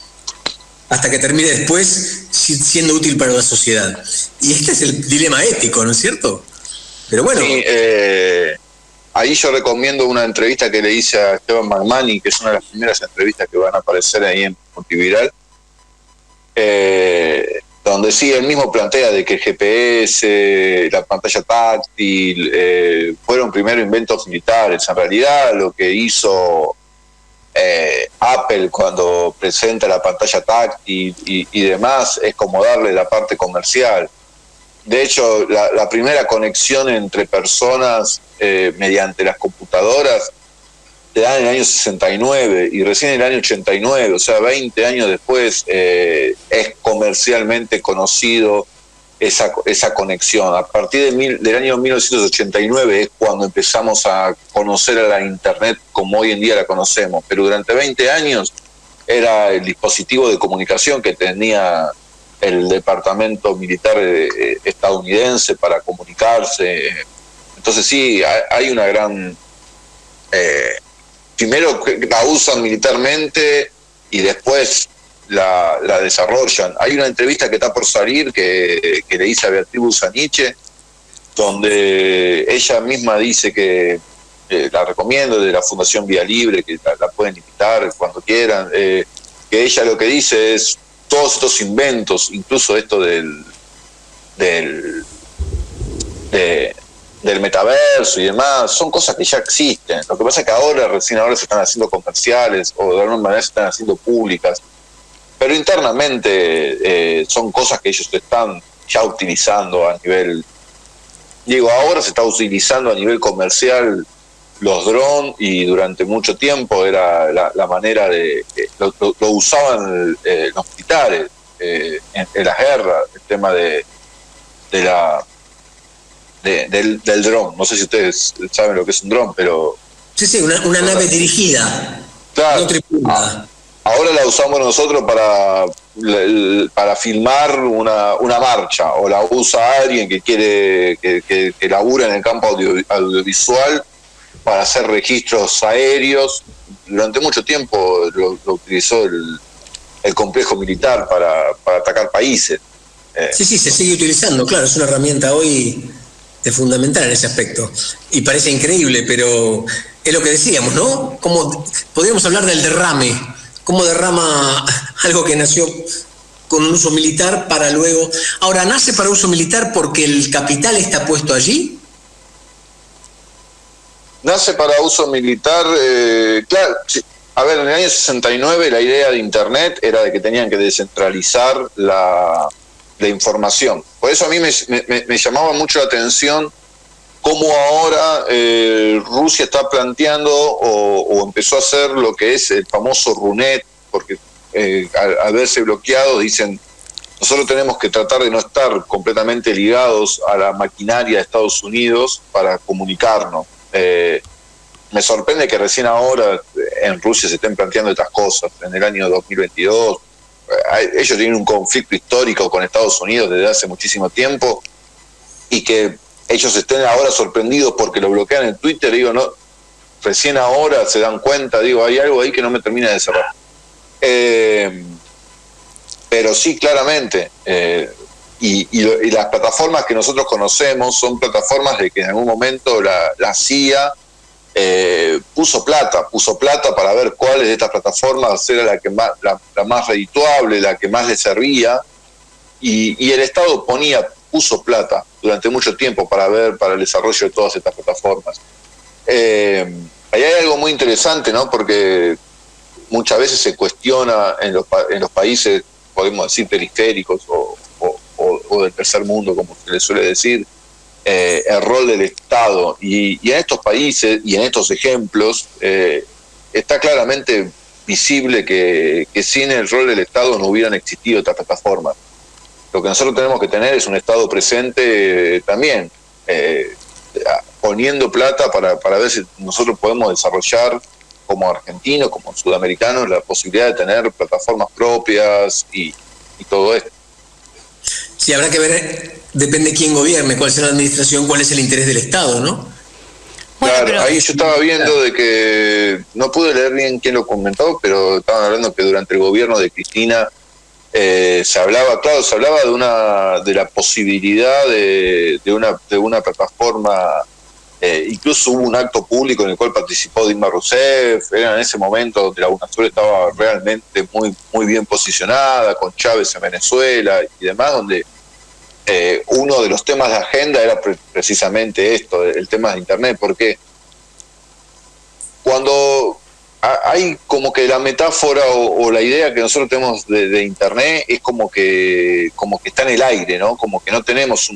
Speaker 4: hasta que termine después siendo útil para la sociedad. Y este es el dilema ético, ¿no es cierto? Pero bueno.
Speaker 7: Sí, ahí yo recomiendo una entrevista que le hice a Esteban Magmani, que es una de las primeras entrevistas que van a aparecer ahí en Multiviral, donde sí, él mismo plantea de que el GPS, la pantalla táctil, fueron primero inventos militares. En realidad lo que hizo Apple cuando presenta la pantalla táctil y demás es como darle la parte comercial. De hecho, la primera conexión entre personas mediante las computadoras te dan en el año 69 y recién en el año 89, o sea, 20 años después, es comercialmente conocido esa conexión. A partir del año 1989 es cuando empezamos a conocer a la Internet como hoy en día la conocemos, pero durante 20 años era el dispositivo de comunicación que tenía el Departamento Militar estadounidense para comunicarse. Entonces sí, hay una gran... primero la usan militarmente y después la desarrollan. Hay una entrevista que está por salir que le hice a Beatriz Busaniche, donde ella misma dice que la recomiendo, de la Fundación Vía Libre, que la pueden invitar cuando quieran, que ella lo que dice es todos estos inventos, incluso esto del metaverso y demás, son cosas que ya existen. Lo que pasa es que recién ahora se están haciendo comerciales o de alguna manera se están haciendo públicas, pero internamente son cosas que ellos están ya utilizando a nivel... ahora se está utilizando a nivel comercial los drones y durante mucho tiempo era la manera de... Lo usaban los militares en las guerras, el tema del dron. No sé si ustedes saben lo que es un dron, pero... Sí,
Speaker 4: una nave dirigida.
Speaker 7: Claro. No tripulada. Ahora la usamos nosotros para filmar una marcha, o la usa alguien que quiere que labura en el campo audiovisual para hacer registros aéreos. Durante mucho tiempo lo utilizó el complejo militar para atacar países.
Speaker 4: Sí, se sigue utilizando, claro, es una herramienta hoy de fundamental en ese aspecto. Y parece increíble, pero es lo que decíamos, ¿no? Como podríamos hablar del derrame, cómo derrama algo que nació con un uso militar para luego... Ahora, ¿nace para uso militar porque el capital está puesto allí?
Speaker 7: Nace para uso militar, claro. Sí. A ver, en el año 69 la idea de Internet era de que tenían que descentralizar la información. Por eso a mí me llamaba mucho la atención cómo ahora Rusia está planteando o empezó a hacer lo que es el famoso RUNET, porque al verse bloqueado dicen, nosotros tenemos que tratar de no estar completamente ligados a la maquinaria de Estados Unidos para comunicarnos. Me sorprende que recién ahora en Rusia se estén planteando estas cosas, en el año 2022. Ellos tienen un conflicto histórico con Estados Unidos desde hace muchísimo tiempo, y que ellos estén ahora sorprendidos porque lo bloquean en Twitter, digo, no, recién ahora se dan cuenta, digo, hay algo ahí que no me termina de cerrar. Pero sí, claramente, y las plataformas que nosotros conocemos son plataformas de que en algún momento la CIA puso plata para ver cuáles de estas plataformas era la que más, la más redituable, la que más le servía, y el Estado puso plata durante mucho tiempo para el desarrollo de todas estas plataformas. Ahí hay algo muy interesante, ¿no? Porque muchas veces se cuestiona en los países, podemos decir, periféricos o del tercer mundo, como se le suele decir, el rol del Estado, y en estos países y en estos ejemplos está claramente visible que sin el rol del Estado no hubieran existido estas plataformas. Lo que nosotros tenemos que tener es un Estado presente también, poniendo plata para ver si nosotros podemos desarrollar como argentinos, como sudamericanos, la posibilidad de tener plataformas propias y todo esto.
Speaker 4: Sí, habrá que ver, depende quién gobierne, cuál sea la administración, cuál es el interés del Estado, ¿no?
Speaker 6: Bueno,
Speaker 7: claro,
Speaker 6: pero...
Speaker 7: ahí yo estaba viendo de que, no pude leer bien quién lo comentó, pero estaban hablando que durante el gobierno de Cristina se hablaba de la posibilidad de una plataforma, incluso hubo un acto público en el cual participó Dilma Rousseff, era en ese momento donde la UNASUR estaba realmente muy bien posicionada, con Chávez en Venezuela y demás, donde uno de los temas de agenda era precisamente esto, el tema de Internet, porque cuando hay como que la metáfora o la idea que nosotros tenemos de Internet es como que está en el aire, ¿no? Como que no tenemos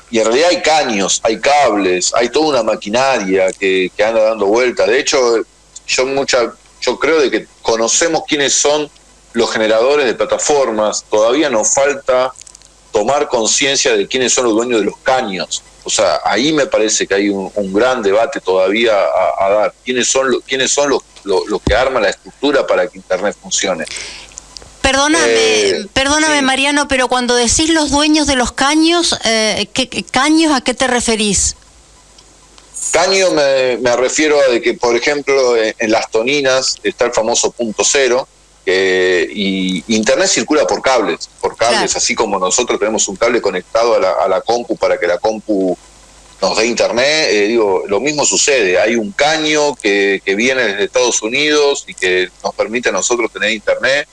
Speaker 7: y en realidad hay caños, hay cables, hay toda una maquinaria que anda dando vueltas. De hecho, yo creo de que conocemos quiénes son los generadores de plataformas, todavía nos falta tomar conciencia de quiénes son los dueños de los caños. O sea, ahí me parece que hay un gran debate todavía a dar. ¿Quiénes son los que arman la estructura para que Internet funcione?
Speaker 6: Perdóname,
Speaker 7: sí.
Speaker 6: Mariano, pero cuando decís los dueños de los caños, ¿caños a qué te referís?
Speaker 7: Caño me refiero a de que, por ejemplo, en las toninas está el famoso punto cero, y Internet circula por cables, claro. Así como nosotros tenemos un cable conectado a la compu para que la compu nos dé Internet, lo mismo sucede. Hay un caño que viene desde Estados Unidos y que nos permite a nosotros tener Internet.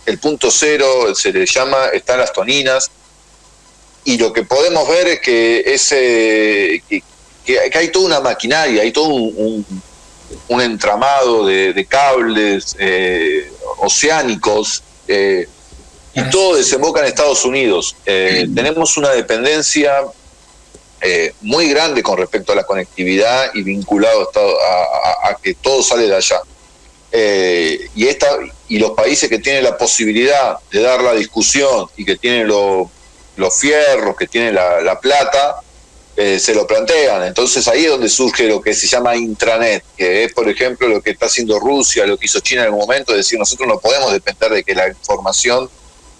Speaker 7: El punto cero se le llama, está en las toninas, y lo que podemos ver es que que hay toda una maquinaria, hay todo un entramado de cables oceánicos, y todo desemboca en Estados Unidos. Tenemos una dependencia muy grande con respecto a la conectividad y vinculado a que todo sale de allá. Y los países que tienen la posibilidad de dar la discusión y que tienen los fierros, que tienen la plata, se lo plantean. Entonces ahí es donde surge lo que se llama intranet, que es, por ejemplo, lo que está haciendo Rusia, lo que hizo China en algún momento, es decir, nosotros no podemos depender de que la información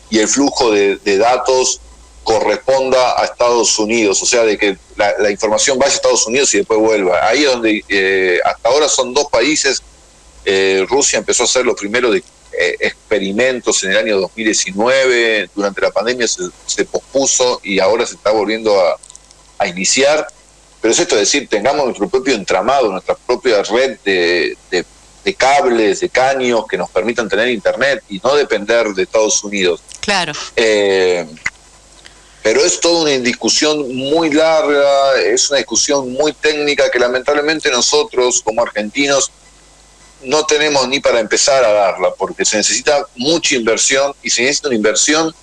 Speaker 7: y el flujo de datos corresponda a Estados Unidos, o sea, de que la información vaya a Estados Unidos y después vuelva. Ahí es donde hasta ahora son dos países. Rusia empezó a hacer los primeros experimentos en el año 2019, durante la pandemia se pospuso y ahora se está volviendo a iniciar, pero es esto, es decir, tengamos nuestro propio entramado, nuestra propia red de cables, de caños que nos permitan tener Internet y no depender de Estados Unidos.
Speaker 6: Claro.
Speaker 7: Pero es toda una discusión muy larga, es una discusión muy técnica que lamentablemente nosotros como argentinos no tenemos ni para empezar a darla, porque se necesita mucha inversión y se necesita una inversión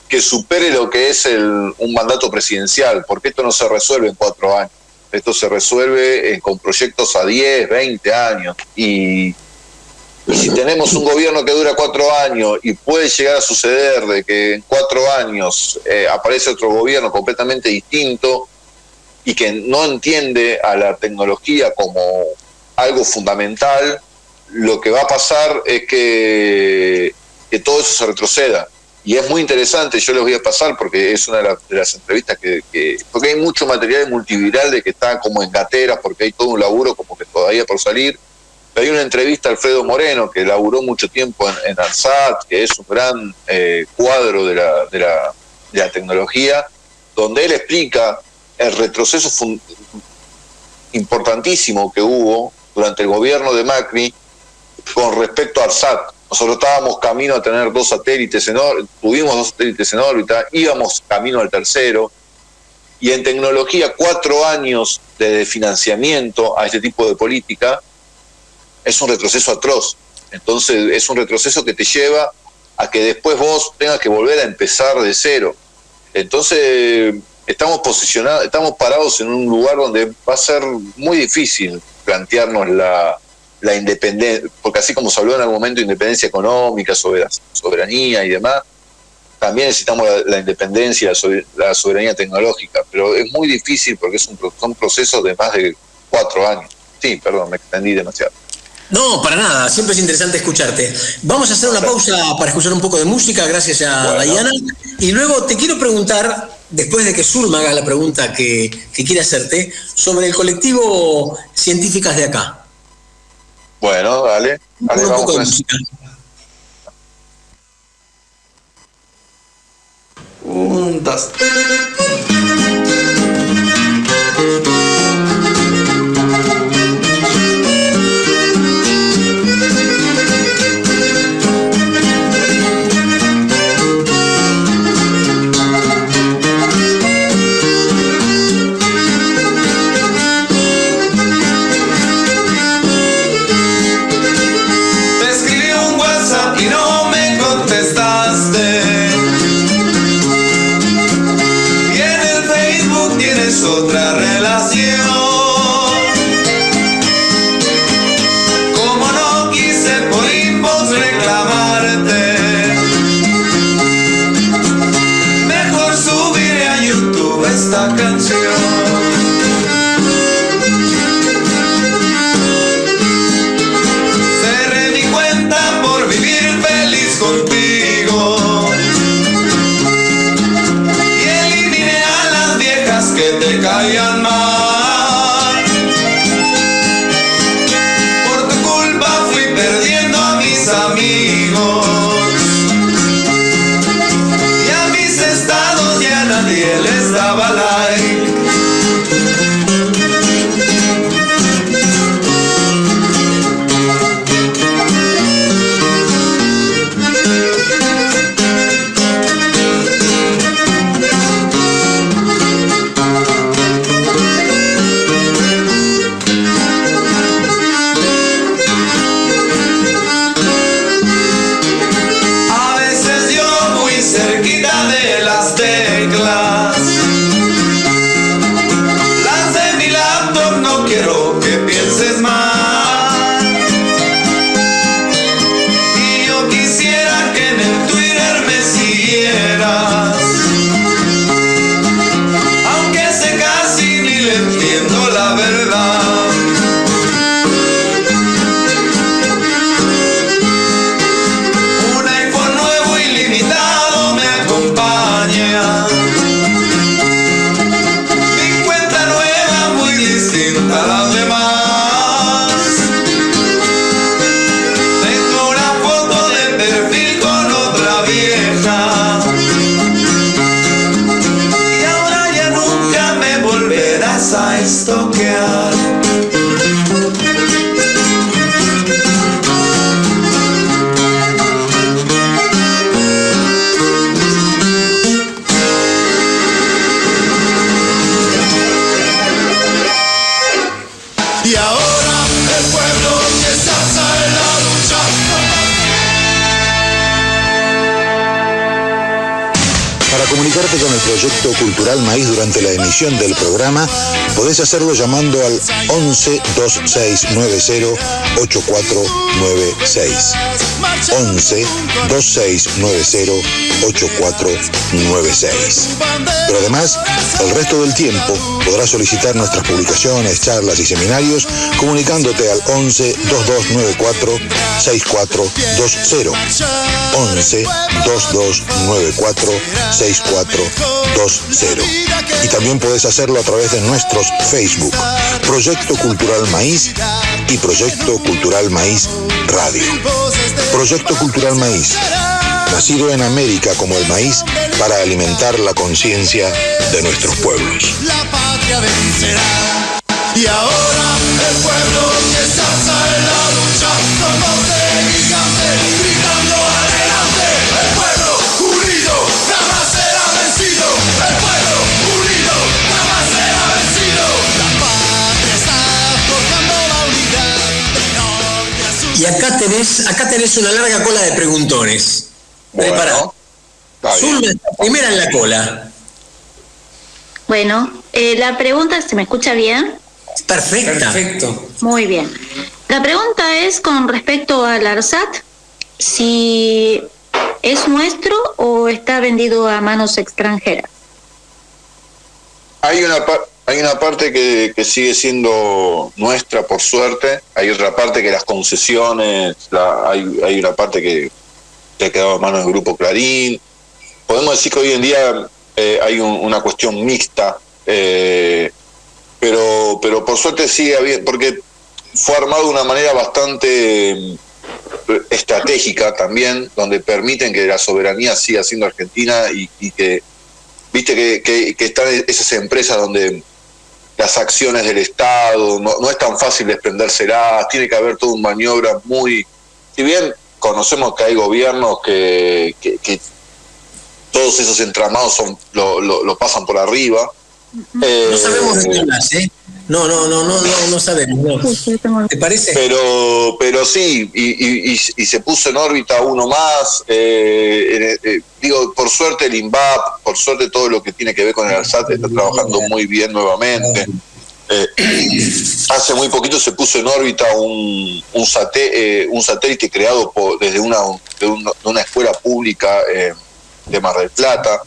Speaker 7: que supere lo que es un mandato presidencial, porque esto no se resuelve en 4 años, esto se resuelve con proyectos a 10, 20 años, y si tenemos un gobierno que dura 4 años y puede llegar a suceder de que en 4 años aparece otro gobierno completamente distinto y que no entiende a la tecnología como algo fundamental, lo que va a pasar es que todo eso se retroceda. Y es muy interesante, yo les voy a pasar porque es una de las entrevistas porque hay mucho material multiviral de que está como en gateras, porque hay todo un laburo como que todavía por salir. Pero hay una entrevista a Alfredo Moreno, que laburó mucho tiempo en ARSAT, que es un gran cuadro de la tecnología, donde él explica el retroceso importantísimo que hubo durante el gobierno de Macri con respecto a ARSAT. Nosotros estábamos camino a tener 2 satélites tuvimos 2 satélites en órbita, íbamos camino al tercero, y en tecnología 4 años de financiamiento a este tipo de política es un retroceso atroz. Entonces es un retroceso que te lleva a que después vos tengas que volver a empezar de cero. Entonces estamos parados en un lugar donde va a ser muy difícil plantearnos la independencia, porque así como se habló en algún momento de independencia económica, soberanía y demás, también necesitamos la independencia, la soberanía tecnológica, pero es muy difícil porque son procesos de más de 4 años. Sí, perdón, me extendí demasiado.
Speaker 4: No, para nada, siempre es interesante escucharte. Vamos a hacer una pausa para escuchar un poco de música, gracias a Diana, y luego te quiero preguntar, después de que Zulma haga la pregunta que quiere hacerte, sobre el colectivo Científicas de Acá.
Speaker 7: Bueno, dale,
Speaker 4: un poco de música.
Speaker 3: 1, 2.
Speaker 14: Otra relación, como no quise por inbox reclamarte, mejor subiré a YouTube esta canción. Cerré mi cuenta por vivir feliz contigo y eliminé a las viejas que te caían mal. Por tu culpa fui perdiendo a mis amigos y a mis estados ya nadie les daba like. Cerquita de las teclas, las de mi laptop, no quiero que pienses mal. Y yo quisiera que en el Twitter me siguieras, aunque sé casi ni le entiendo la verdad. Un iPhone nuevo ilimitado me acompaña, mi cuenta nueva muy distinta a las demás. Tengo una foto de perfil con otra vieja y ahora ya nunca me volverás a estoquear.
Speaker 3: Y ahora el pueblo que se alza en la lucha.
Speaker 10: Para comunicarte con el Proyecto Cultural Maíz durante la emisión del programa, podés hacerlo llamando al 11 2690 8496. 11 2690 8496. Pero además, el resto del tiempo podrás solicitar nuestras publicaciones, charlas y seminarios comunicándote al 11 2294 6420. 11 2294 6420. Y también podés hacerlo a través de nuestros Facebook, Proyecto Cultural Maíz y Proyecto Cultural Maíz Radio. Proyecto Cultural Maíz, nacido en América como el maíz para alimentar la conciencia de nuestros pueblos.
Speaker 3: La patria vencerá. Y ahora el pueblo que se alza en la lucha, con voz de gigante, gritando adelante. El pueblo unido jamás será vencido. El pueblo unido jamás será vencido. La patria está forjando la unidad de norte a sur.
Speaker 4: Y acá tenés una larga cola de preguntones. Prepará. Zulma está primera en la cola.
Speaker 9: Bueno, la pregunta, ¿se me escucha bien?
Speaker 4: Perfecta.
Speaker 5: Perfecto.
Speaker 9: Muy bien. La pregunta es con respecto al ARSAT, si es nuestro o está vendido a manos extranjeras.
Speaker 7: Hay una parte que sigue siendo nuestra, por suerte. Hay otra parte que las concesiones, hay una parte que ha quedado en manos del Grupo Clarín. Podemos decir que hoy en día hay una cuestión mixta, pero por suerte sigue habiendo, porque fue armado de una manera bastante estratégica también, donde permiten que la soberanía siga siendo argentina y que, viste que están esas empresas donde las acciones del Estado no es tan fácil desprendérselas, tiene que haber toda una maniobra muy... Si bien conocemos que hay gobiernos que todos esos entramados lo pasan por arriba.
Speaker 4: No sabemos de qué hablas, ¿eh? No sabemos, no. ¿Te parece?
Speaker 7: Pero sí, y se puso en órbita uno más. Digo, por suerte el INVAP, por suerte todo lo que tiene que ver con el ARSAT está trabajando muy bien nuevamente. Hace muy poquito se puso en órbita un satélite creado desde una escuela pública de Mar del Plata.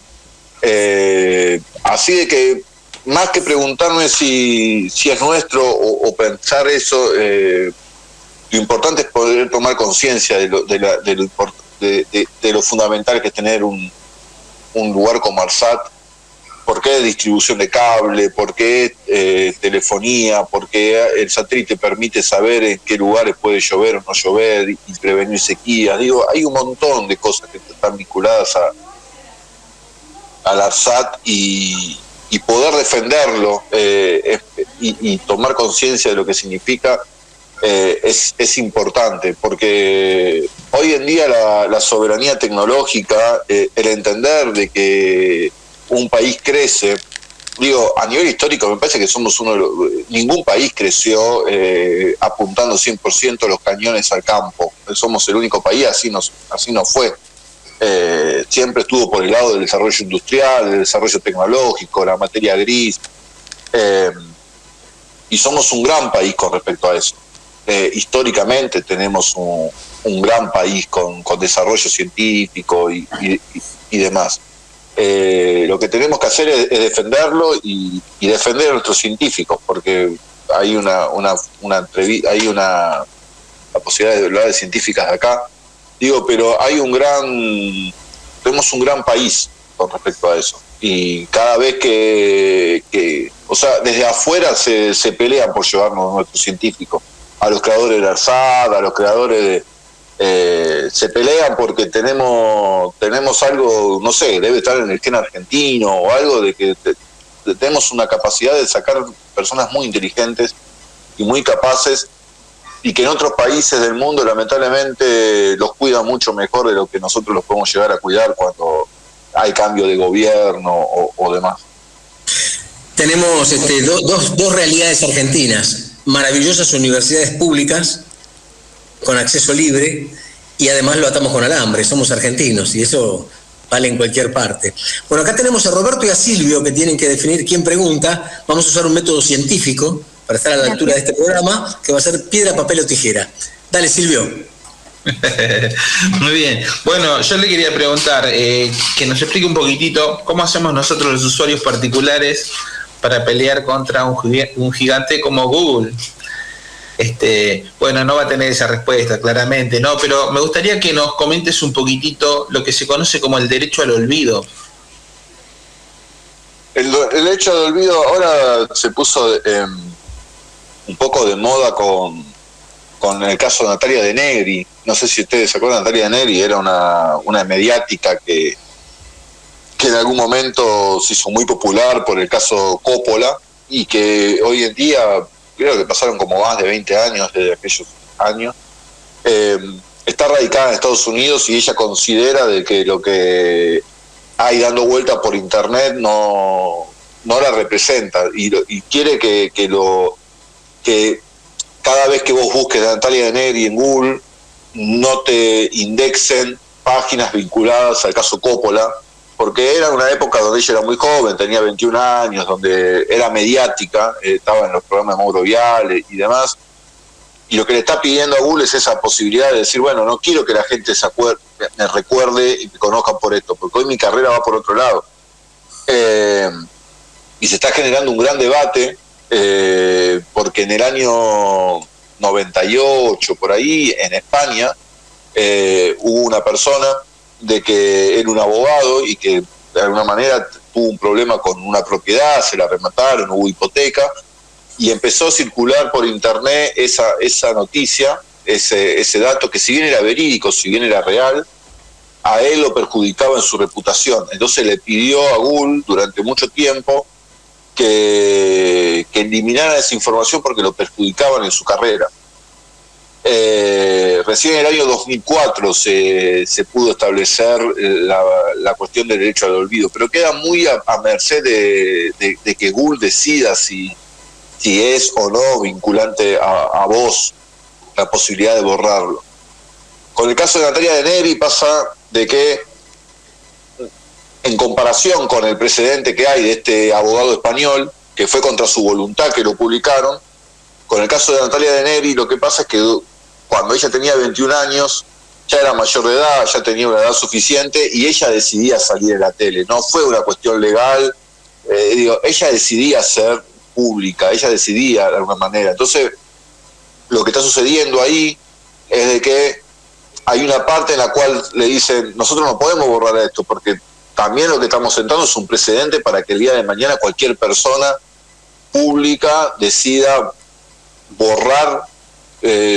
Speaker 7: Así de que, más que preguntarme si es nuestro o pensar eso, lo importante es poder tomar conciencia de lo fundamental que es tener un lugar como ARSAT. ¿Por qué distribución de cable? ¿Por qué telefonía? ¿Por qué el satélite permite saber en qué lugares puede llover o no llover y prevenir sequías? Digo, hay un montón de cosas que están vinculadas al ARSAT y poder defenderlo y tomar conciencia de lo que significa es importante, porque hoy en día la soberanía tecnológica, el entender de que un país crece, digo, a nivel histórico me parece que somos ningún país creció apuntando 100% los cañones al campo. Somos el único país, así nos fue. Siempre estuvo por el lado del desarrollo industrial, del desarrollo tecnológico, la materia gris, y somos un gran país con respecto a eso. Históricamente tenemos un gran país con desarrollo científico y demás. Lo que tenemos que hacer es defenderlo y defender a nuestros científicos, porque hay la posibilidad de hablar de científicas de acá. Digo, pero tenemos un gran país con respecto a eso. Y cada vez o sea, desde afuera se pelean por llevarnos nuestros científicos. A los creadores del ARSAT, a los creadores se pelean porque tenemos algo, no sé, debe estar en el gen argentino o algo de que tenemos una capacidad de sacar personas muy inteligentes y muy capaces, y que en otros países del mundo lamentablemente los cuidan mucho mejor de lo que nosotros los podemos llegar a cuidar cuando hay cambio de gobierno o demás.
Speaker 4: Tenemos dos realidades argentinas: maravillosas universidades públicas con acceso libre, y además lo atamos con alambre. Somos argentinos y eso vale en cualquier parte. Bueno, acá tenemos a Roberto y a Silvio, que tienen que definir quién pregunta. Vamos a usar un método científico para estar a la altura de este programa, que va a ser piedra, papel o tijera. Dale, Silvio.
Speaker 8: Muy bien. Bueno, yo le quería preguntar que nos explique un poquitito cómo hacemos nosotros los usuarios particulares para pelear contra un gigante como Google. Bueno, no va a tener esa respuesta, claramente, ¿no? Pero me gustaría que nos comentes un poquitito lo que se conoce como el derecho al olvido.
Speaker 7: El derecho al olvido ahora se puso un poco de moda con el caso de Natalia De Negri. No sé si ustedes se acuerdan, Natalia De Negri era una mediática que en algún momento se hizo muy popular por el caso Coppola, y que hoy en día, creo que pasaron como más de 20 años desde aquellos años, está radicada en Estados Unidos, y ella considera de que lo que hay dando vuelta por internet no la representa, y quiere que cada vez que vos busques a Natalia De Negri en Google no te indexen páginas vinculadas al caso Coppola, porque era una época donde ella era muy joven, tenía 21 años, donde era mediática, estaba en los programas de Mauro Viale y demás, Y lo que le está pidiendo a Google es esa posibilidad de decir, bueno, no quiero que la gente me recuerde y me conozca por esto, porque hoy mi carrera va por otro lado. Y se está generando un gran debate, porque en el año 98, por ahí, en España, hubo una persona de que era un abogado y que de alguna manera tuvo un problema con una propiedad, se la remataron, hubo hipoteca, y empezó a circular por internet esa noticia, ese dato que si bien era verídico, si bien era real, a él lo perjudicaba en su reputación. Entonces le pidió a Google durante mucho tiempo que eliminara esa información porque lo perjudicaban en su carrera. Recién en el año 2004 se pudo establecer la cuestión del derecho al olvido, pero queda muy a merced de que Google decida si es o no vinculante a vos la posibilidad de borrarlo. Con el caso de Natalia de Neri pasa de que, en comparación con el precedente que hay de este abogado español, que fue contra su voluntad que lo publicaron, con el caso de Natalia de Neri lo que pasa es que cuando ella tenía 21 años, ya era mayor de edad, ya tenía una edad suficiente, y ella decidía salir en la tele. No fue una cuestión legal, ella decidía ser pública, ella decidía de alguna manera. Entonces, lo que está sucediendo ahí es de que hay una parte en la cual le dicen, nosotros no podemos borrar esto, porque también lo que estamos sentando es un precedente para que el día de mañana cualquier persona pública decida borrar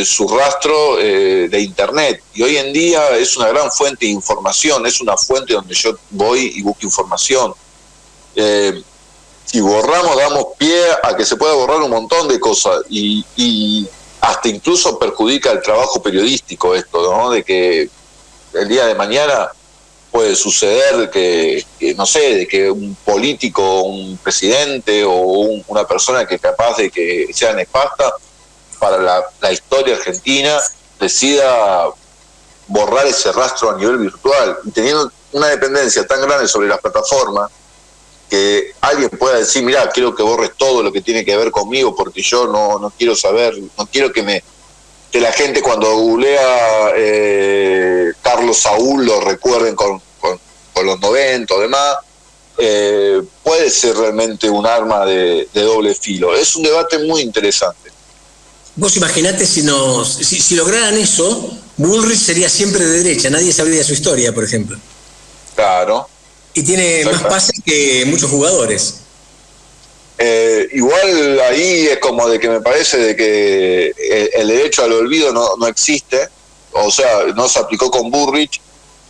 Speaker 7: su rastro de internet. Y hoy en día es una gran fuente de información, es una fuente donde yo voy y busco información. Si borramos, damos pie a que se pueda borrar un montón de cosas, y hasta incluso perjudica el trabajo periodístico esto, ¿no? De que el día de mañana puede suceder que no sé, de que un político, un presidente o una persona que capaz de que sea nefasta para la historia argentina decida borrar ese rastro a nivel virtual, y teniendo una dependencia tan grande sobre las plataformas, que alguien pueda decir, mirá, quiero que borres todo lo que tiene que ver conmigo porque yo no quiero saber, no quiero que la gente cuando googlea Carlos Saúl lo recuerden con los 90 o demás. Puede ser realmente un arma de doble filo. Es un debate muy interesante.
Speaker 4: Vos imaginate si lograran eso, Bullrich sería siempre de derecha, nadie sabría de su historia, por ejemplo.
Speaker 7: Claro.
Speaker 4: Y tiene más pases que muchos jugadores.
Speaker 7: Igual ahí es como de que me parece de que el derecho al olvido no existe, o sea, no se aplicó con Bullrich.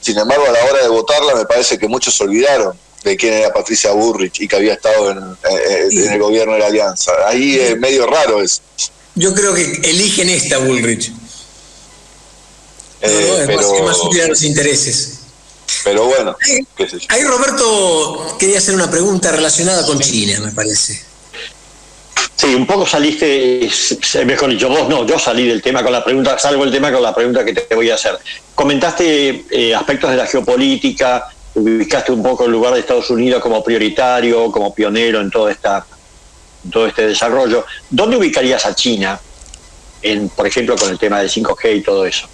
Speaker 7: Sin embargo, a la hora de votarla me parece que muchos se olvidaron de quién era Patricia Bullrich y que había estado en el gobierno de la Alianza. Ahí es medio raro eso.
Speaker 4: Yo creo que eligen esta Bullrich. Es más útil a los intereses.
Speaker 7: Pero bueno, qué sé yo.
Speaker 4: Ahí Roberto quería hacer una pregunta relacionada con China, me parece.
Speaker 11: Sí, un poco saliste, mejor dicho, vos no, yo salí del tema con la pregunta, salgo del tema con la pregunta que te voy a hacer. Comentaste aspectos de la geopolítica, ubicaste un poco el lugar de Estados Unidos como prioritario, como pionero en todo este desarrollo. ¿Dónde ubicarías a China, por ejemplo, con el tema del 5G y todo eso?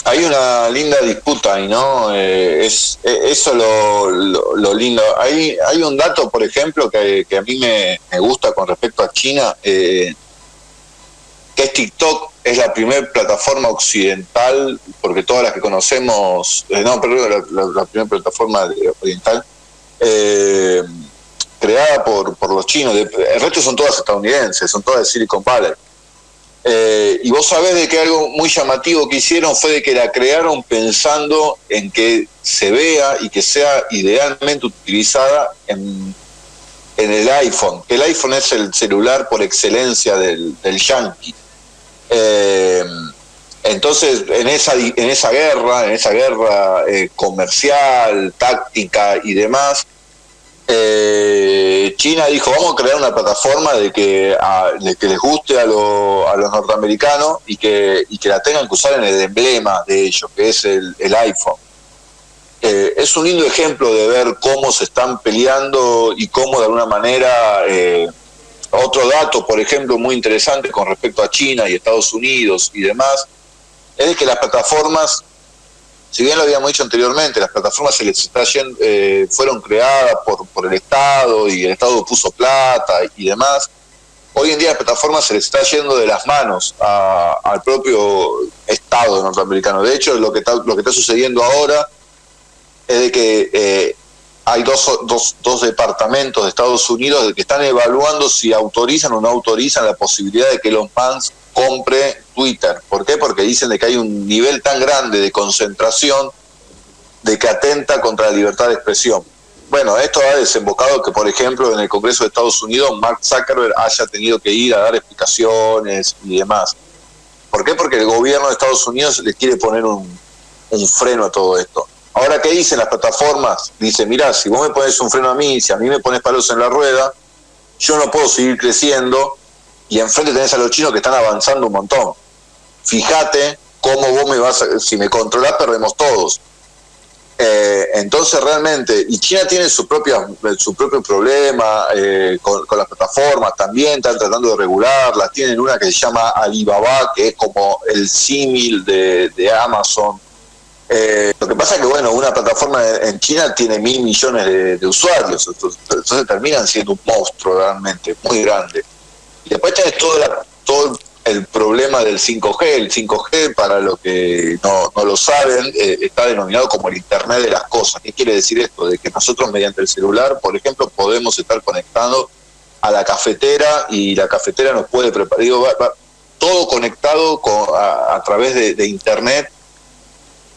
Speaker 7: Hay una linda disputa ahí, ¿no? Es eso lo lindo. Hay un dato, por ejemplo, que a mí me gusta con respecto a China, que es TikTok, es la primera plataforma occidental, porque todas las que conocemos, la primera plataforma oriental, creada por los chinos. El resto son todas estadounidenses, son todas de Silicon Valley. Y vos sabés de que algo muy llamativo que hicieron fue de que la crearon pensando en que se vea y que sea idealmente utilizada en el iPhone, que el iPhone es el celular por excelencia del yankee. Entonces en esa guerra comercial, táctica y demás, China dijo, vamos a crear una plataforma de que les guste a los norteamericanos y que la tengan que usar en el emblema de ellos, que es el iPhone. Es un lindo ejemplo de ver cómo se están peleando y cómo de alguna manera Otro dato, por ejemplo, muy interesante con respecto a China y Estados Unidos y demás, es que las plataformas, si bien lo habíamos dicho anteriormente, las plataformas se les está fueron creadas por el Estado y el Estado puso plata y demás. Hoy en día las plataformas se les está yendo de las manos al propio Estado norteamericano. De hecho, lo que está sucediendo ahora es de que hay dos departamentos de Estados Unidos que están evaluando si autorizan o no autorizan la posibilidad de que Elon Musk compre Twitter. ¿Por qué? Porque dicen de que hay un nivel tan grande de concentración de que atenta contra la libertad de expresión. Bueno, esto ha desembocado que, por ejemplo, en el Congreso de Estados Unidos, Mark Zuckerberg haya tenido que ir a dar explicaciones y demás. ¿Por qué? Porque el gobierno de Estados Unidos le quiere poner un freno a todo esto. Ahora, ¿qué dicen las plataformas? Dicen, mirá, si vos me pones un freno a mí, si a mí me pones palos en la rueda, yo no puedo seguir creciendo, y enfrente tenés a los chinos que están avanzando un montón. Fíjate cómo vos si me controlás, perdemos todos. Entonces realmente, y China tiene su propio problema con las plataformas, también están tratando de regularlas, tienen una que se llama Alibaba, que es como el símil de Amazon. Lo que pasa es que, bueno, una plataforma en China tiene 1.000 millones de usuarios, entonces terminan siendo un monstruo realmente, muy grande. Y después tenés todo el problema del 5G. El 5G, para los que no lo saben, está denominado como el Internet de las cosas. ¿Qué quiere decir esto? De que nosotros mediante el celular, por ejemplo, podemos estar conectados a la cafetera y la cafetera nos puede preparar, todo conectado a través de Internet.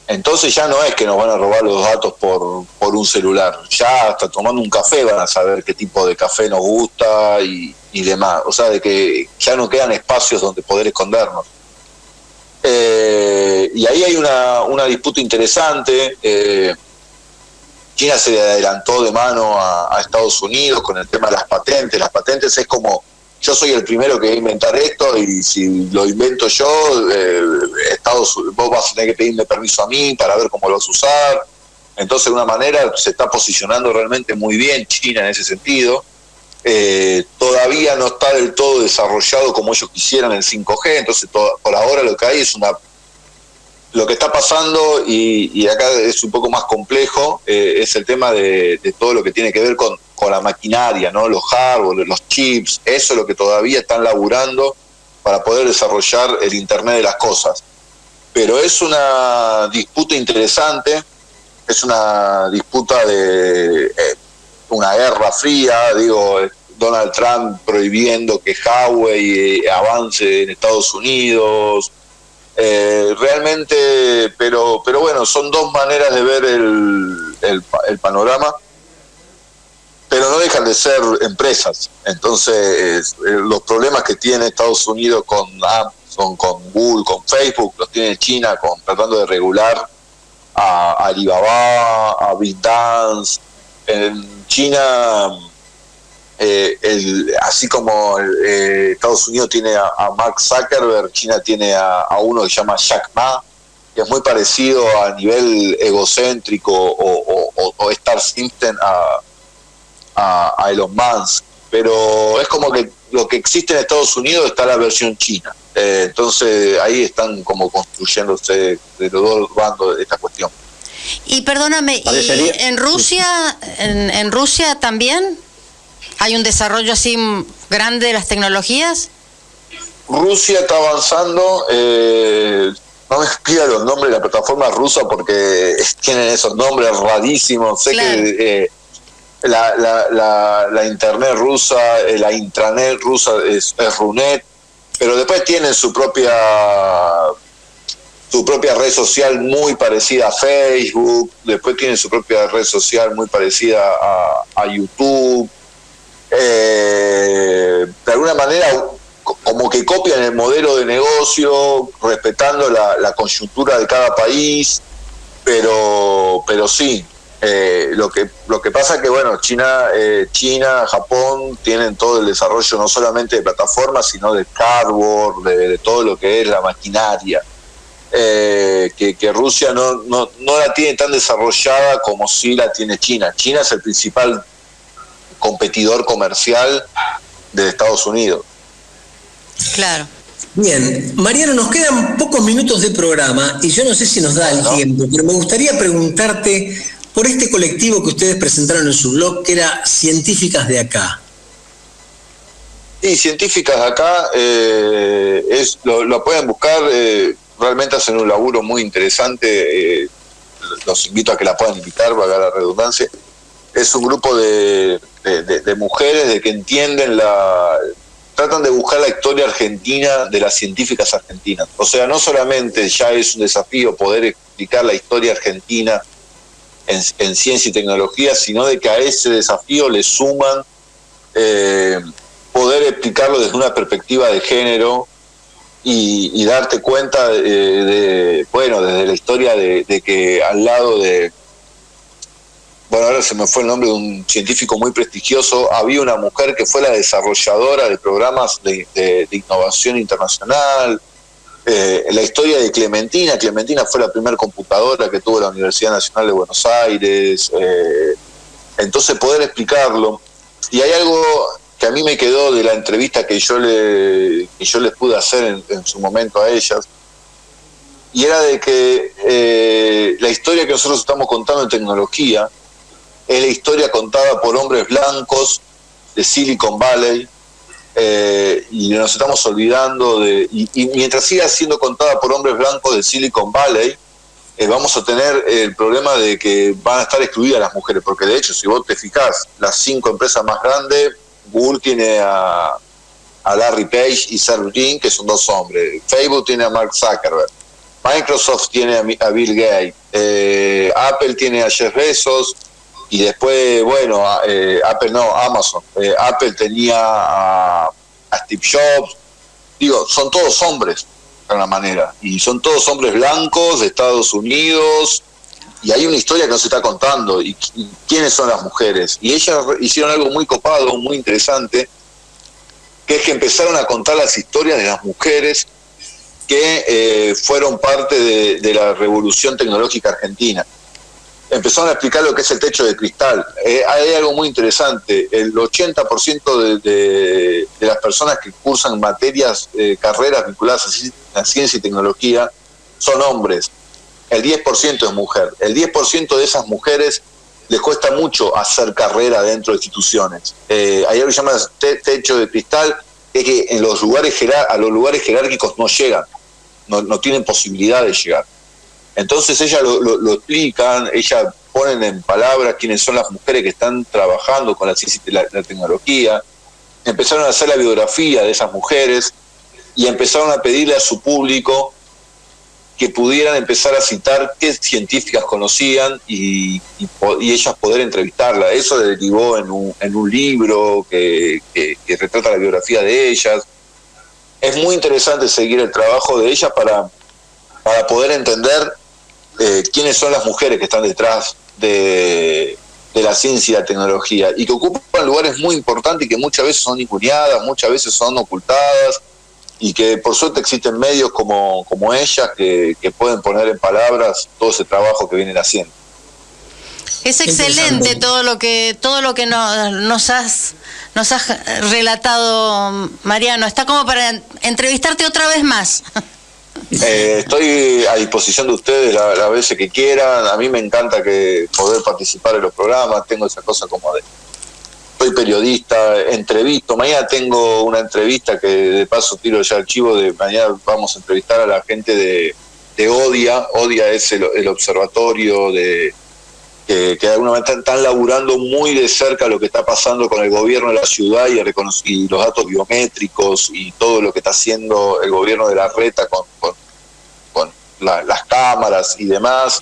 Speaker 7: Entonces ya no es que nos van a robar los datos por un celular, ya hasta tomando un café van a saber qué tipo de café nos gusta y demás, o sea, de que ya no quedan espacios donde poder escondernos. Y ahí hay una disputa interesante. China se le adelantó de mano a Estados Unidos con el tema de las patentes. Las patentes es como, yo soy el primero que va a inventar esto y si lo invento yo, vos vas a tener que pedirme permiso a mí para ver cómo lo vas a usar. Entonces, de una manera, se está posicionando realmente muy bien China en ese sentido. Todavía no está del todo desarrollado como ellos quisieran el 5G, entonces por ahora lo que hay es lo que está pasando, y acá es un poco más complejo, es el tema de todo lo que tiene que ver con la maquinaria, ¿no? Los hardware, los chips, eso es lo que todavía están laburando para poder desarrollar el Internet de las cosas. Pero es una disputa interesante, es una disputa de una guerra fría, Donald Trump prohibiendo que Huawei avance en Estados Unidos. Realmente, pero bueno, son dos maneras de ver el panorama, pero no dejan de ser empresas. Entonces, los problemas que tiene Estados Unidos con Amazon, con Google, con Facebook, los tiene China tratando de regular a Alibaba, a ByteDance. En China, así como Estados Unidos tiene a Mark Zuckerberg, China tiene a uno que se llama Jack Ma, que es muy parecido a nivel egocéntrico o Star System a Elon Musk, pero es como que lo que existe en Estados Unidos está la versión china. Entonces ahí están como construyéndose de los dos bandos de esta cuestión.
Speaker 6: Y perdóname, ¿y en Rusia también hay un desarrollo así grande de las tecnologías?
Speaker 7: Rusia está avanzando. No me pida los nombres de la plataforma rusa porque tienen esos nombres rarísimos. Sé que la internet rusa, la intranet rusa es Runet, pero después tienen su propia red social muy parecida a Facebook, después tienen su propia red social muy parecida a YouTube. De alguna manera como que copian el modelo de negocio, respetando la coyuntura de cada país, pero sí. Lo que pasa es que, bueno, China, Japón tienen todo el desarrollo no solamente de plataformas, sino de hardware, de todo lo que es la maquinaria, que Rusia no la tiene tan desarrollada como sí la tiene China. China es el principal competidor comercial de Estados Unidos.
Speaker 6: Claro.
Speaker 4: Bien, Mariano, nos quedan pocos minutos de programa y yo no sé si nos da el tiempo, pero me gustaría preguntarte por este colectivo que ustedes presentaron en su blog, que era Científicas de Acá.
Speaker 7: Sí, Científicas de Acá, lo pueden buscar, realmente hacen un laburo muy interesante, los invito a que la puedan invitar, valga la redundancia. Es un grupo de mujeres de que entienden tratan de buscar la historia argentina de las científicas argentinas. O sea, no solamente ya es un desafío poder explicar la historia argentina en ciencia y tecnología, sino de que a ese desafío le suman poder explicarlo desde una perspectiva de género y darte cuenta desde la historia de que al lado de... Bueno, ahora se me fue el nombre de un científico muy prestigioso, había una mujer que fue la desarrolladora de programas de innovación internacional, la historia de Clementina fue la primera computadora que tuvo la Universidad Nacional de Buenos Aires, entonces poder explicarlo. Y hay algo que a mí me quedó de la entrevista que yo les pude hacer en su momento a ellas, y era de que la historia que nosotros estamos contando en tecnología es la historia contada por hombres blancos de Silicon Valley, y nos estamos olvidando y mientras siga siendo contada por hombres blancos de Silicon Valley, vamos a tener el problema de que van a estar excluidas las mujeres, porque de hecho, si vos te fijás, las 5 empresas más grandes, Google tiene a Larry Page y Sergey, que son 2 hombres, Facebook tiene a Mark Zuckerberg, Microsoft tiene a Bill Gates, Apple tiene a Jeff Bezos, y después, Amazon. Apple tenía a Steve Jobs. Digo, son todos hombres, de alguna manera. Y son todos hombres blancos de Estados Unidos. Y hay una historia que no se está contando. ¿Y quiénes son las mujeres? Y ellas hicieron algo muy copado, muy interesante, que es que empezaron a contar las historias de las mujeres que fueron parte de la revolución tecnológica argentina. Empezaron a explicar lo que es el techo de cristal. Hay algo muy interesante. El 80% de las personas que cursan materias, carreras vinculadas a ciencia y tecnología, son hombres. El 10% es mujer. El 10% de esas mujeres les cuesta mucho hacer carrera dentro de instituciones. Hay algo que se llama techo de cristal, es que a los lugares jerárquicos no llegan, no tienen posibilidad de llegar. Entonces ellas lo explican, ellas ponen en palabras quiénes son las mujeres que están trabajando con la ciencia y la tecnología, empezaron a hacer la biografía de esas mujeres y empezaron a pedirle a su público que pudieran empezar a citar qué científicas conocían y ellas poder entrevistarla. Eso derivó en un libro que retrata la biografía de ellas. Es muy interesante seguir el trabajo de ellas para poder entender quiénes son las mujeres que están detrás de la ciencia y la tecnología y que ocupan lugares muy importantes y que muchas veces son ninguneadas, muchas veces son ocultadas y que por suerte existen medios como ellas que pueden poner en palabras todo ese trabajo que vienen haciendo.
Speaker 6: Es excelente todo lo que nos has relatado, Mariano. Está como para entrevistarte otra vez más.
Speaker 7: Estoy a disposición de ustedes las veces que quieran. A mí me encanta poder participar en los programas. Tengo esa cosa como soy periodista, entrevisto. Mañana tengo una entrevista que de paso tiro ya archivo de mañana. Vamos a entrevistar a la gente de ODIA. ODIA es el observatorio que de alguna manera están laburando muy de cerca lo que está pasando con el gobierno de la ciudad y los datos biométricos y todo lo que está haciendo el gobierno de la Reta con las cámaras y demás.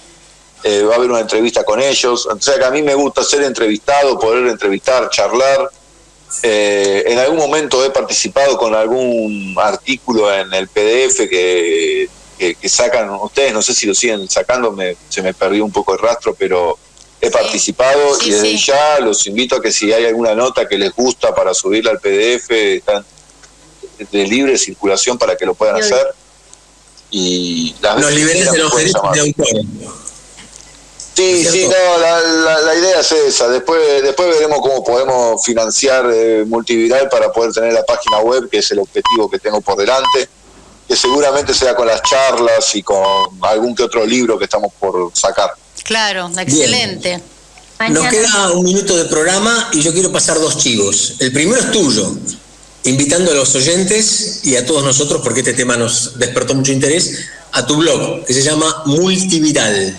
Speaker 7: Va a haber una entrevista con ellos. O sea que a mí me gusta ser entrevistado, poder entrevistar, charlar. En algún momento he participado con algún artículo en el PDF que sacan ustedes, no sé si lo siguen sacando, se me perdió un poco el rastro, pero he participado y desde ya los invito a que si hay alguna nota que les gusta para subirla al PDF, están de libre circulación para que lo puedan hacer. Y
Speaker 4: los niveles de los derechos de autor.
Speaker 7: Sí, sí, no, la idea es esa. Después veremos cómo podemos financiar Multiviral para poder tener la página web, que es el objetivo que tengo por delante, que seguramente sea con las charlas y con algún que otro libro que estamos por sacar.
Speaker 6: Claro, excelente.
Speaker 4: Nos queda un minuto de programa y yo quiero pasar 2 chivos. El primero es tuyo, invitando a los oyentes y a todos nosotros, porque este tema nos despertó mucho interés, a tu blog, que se llama Multiviral.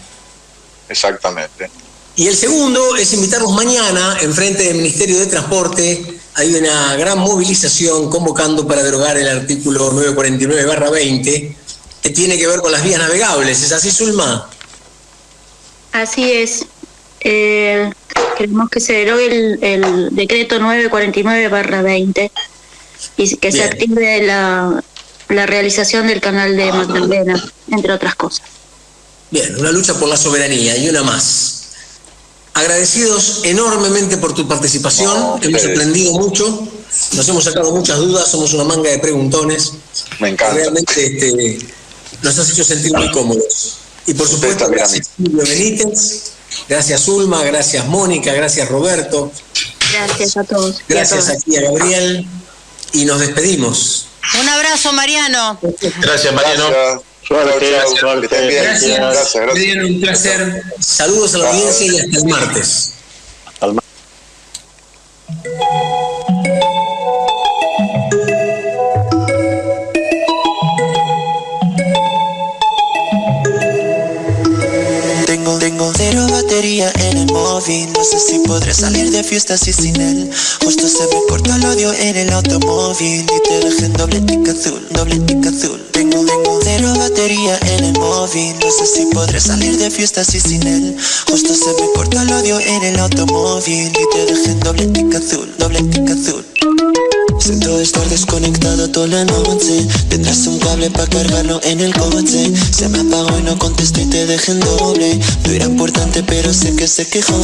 Speaker 7: Exactamente.
Speaker 4: Y el segundo es invitarlos mañana, enfrente del Ministerio de Transporte. Hay una gran movilización convocando para derogar el artículo 949/20, que tiene que ver con las vías navegables. ¿Es así, Zulma?
Speaker 9: Así es. Queremos que se derogue el decreto 949/20 y que se active la realización del canal de Magdalena, entre otras cosas.
Speaker 4: Bien, una lucha por la soberanía y una más. Agradecidos enormemente por tu participación, hemos aprendido mucho, nos hemos sacado muchas dudas, somos una manga de preguntones.
Speaker 7: Me encanta.
Speaker 4: Realmente nos has hecho sentir muy cómodos. Y por supuesto, gracias Silvio Benítez, gracias Zulma, gracias Mónica, gracias Roberto.
Speaker 9: Gracias a todos.
Speaker 4: Gracias aquí a Gabriel y nos despedimos.
Speaker 6: Un abrazo, Mariano.
Speaker 8: Gracias, Mariano.
Speaker 4: Gracias. Mariano, un placer. Saludos a la audiencia y hasta el martes.
Speaker 15: Tengo cero batería en el móvil. No sé si podré salir de fiesta así sin él. Justo se me cortó el audio en el automóvil y te dejé en doble tic azul, doble tic azul. Tengo cero batería en el móvil. No sé si podré salir de fiesta así sin él. Justo se me cortó el audio en el automóvil y te dejé en doble tic azul, doble tic azul. Siento estar desconectado toda la noche. Tendrás un cable para cargarlo en el coche. Se me apagó y no contesté y te dejé en doble. No era importante pero sé que se quejó.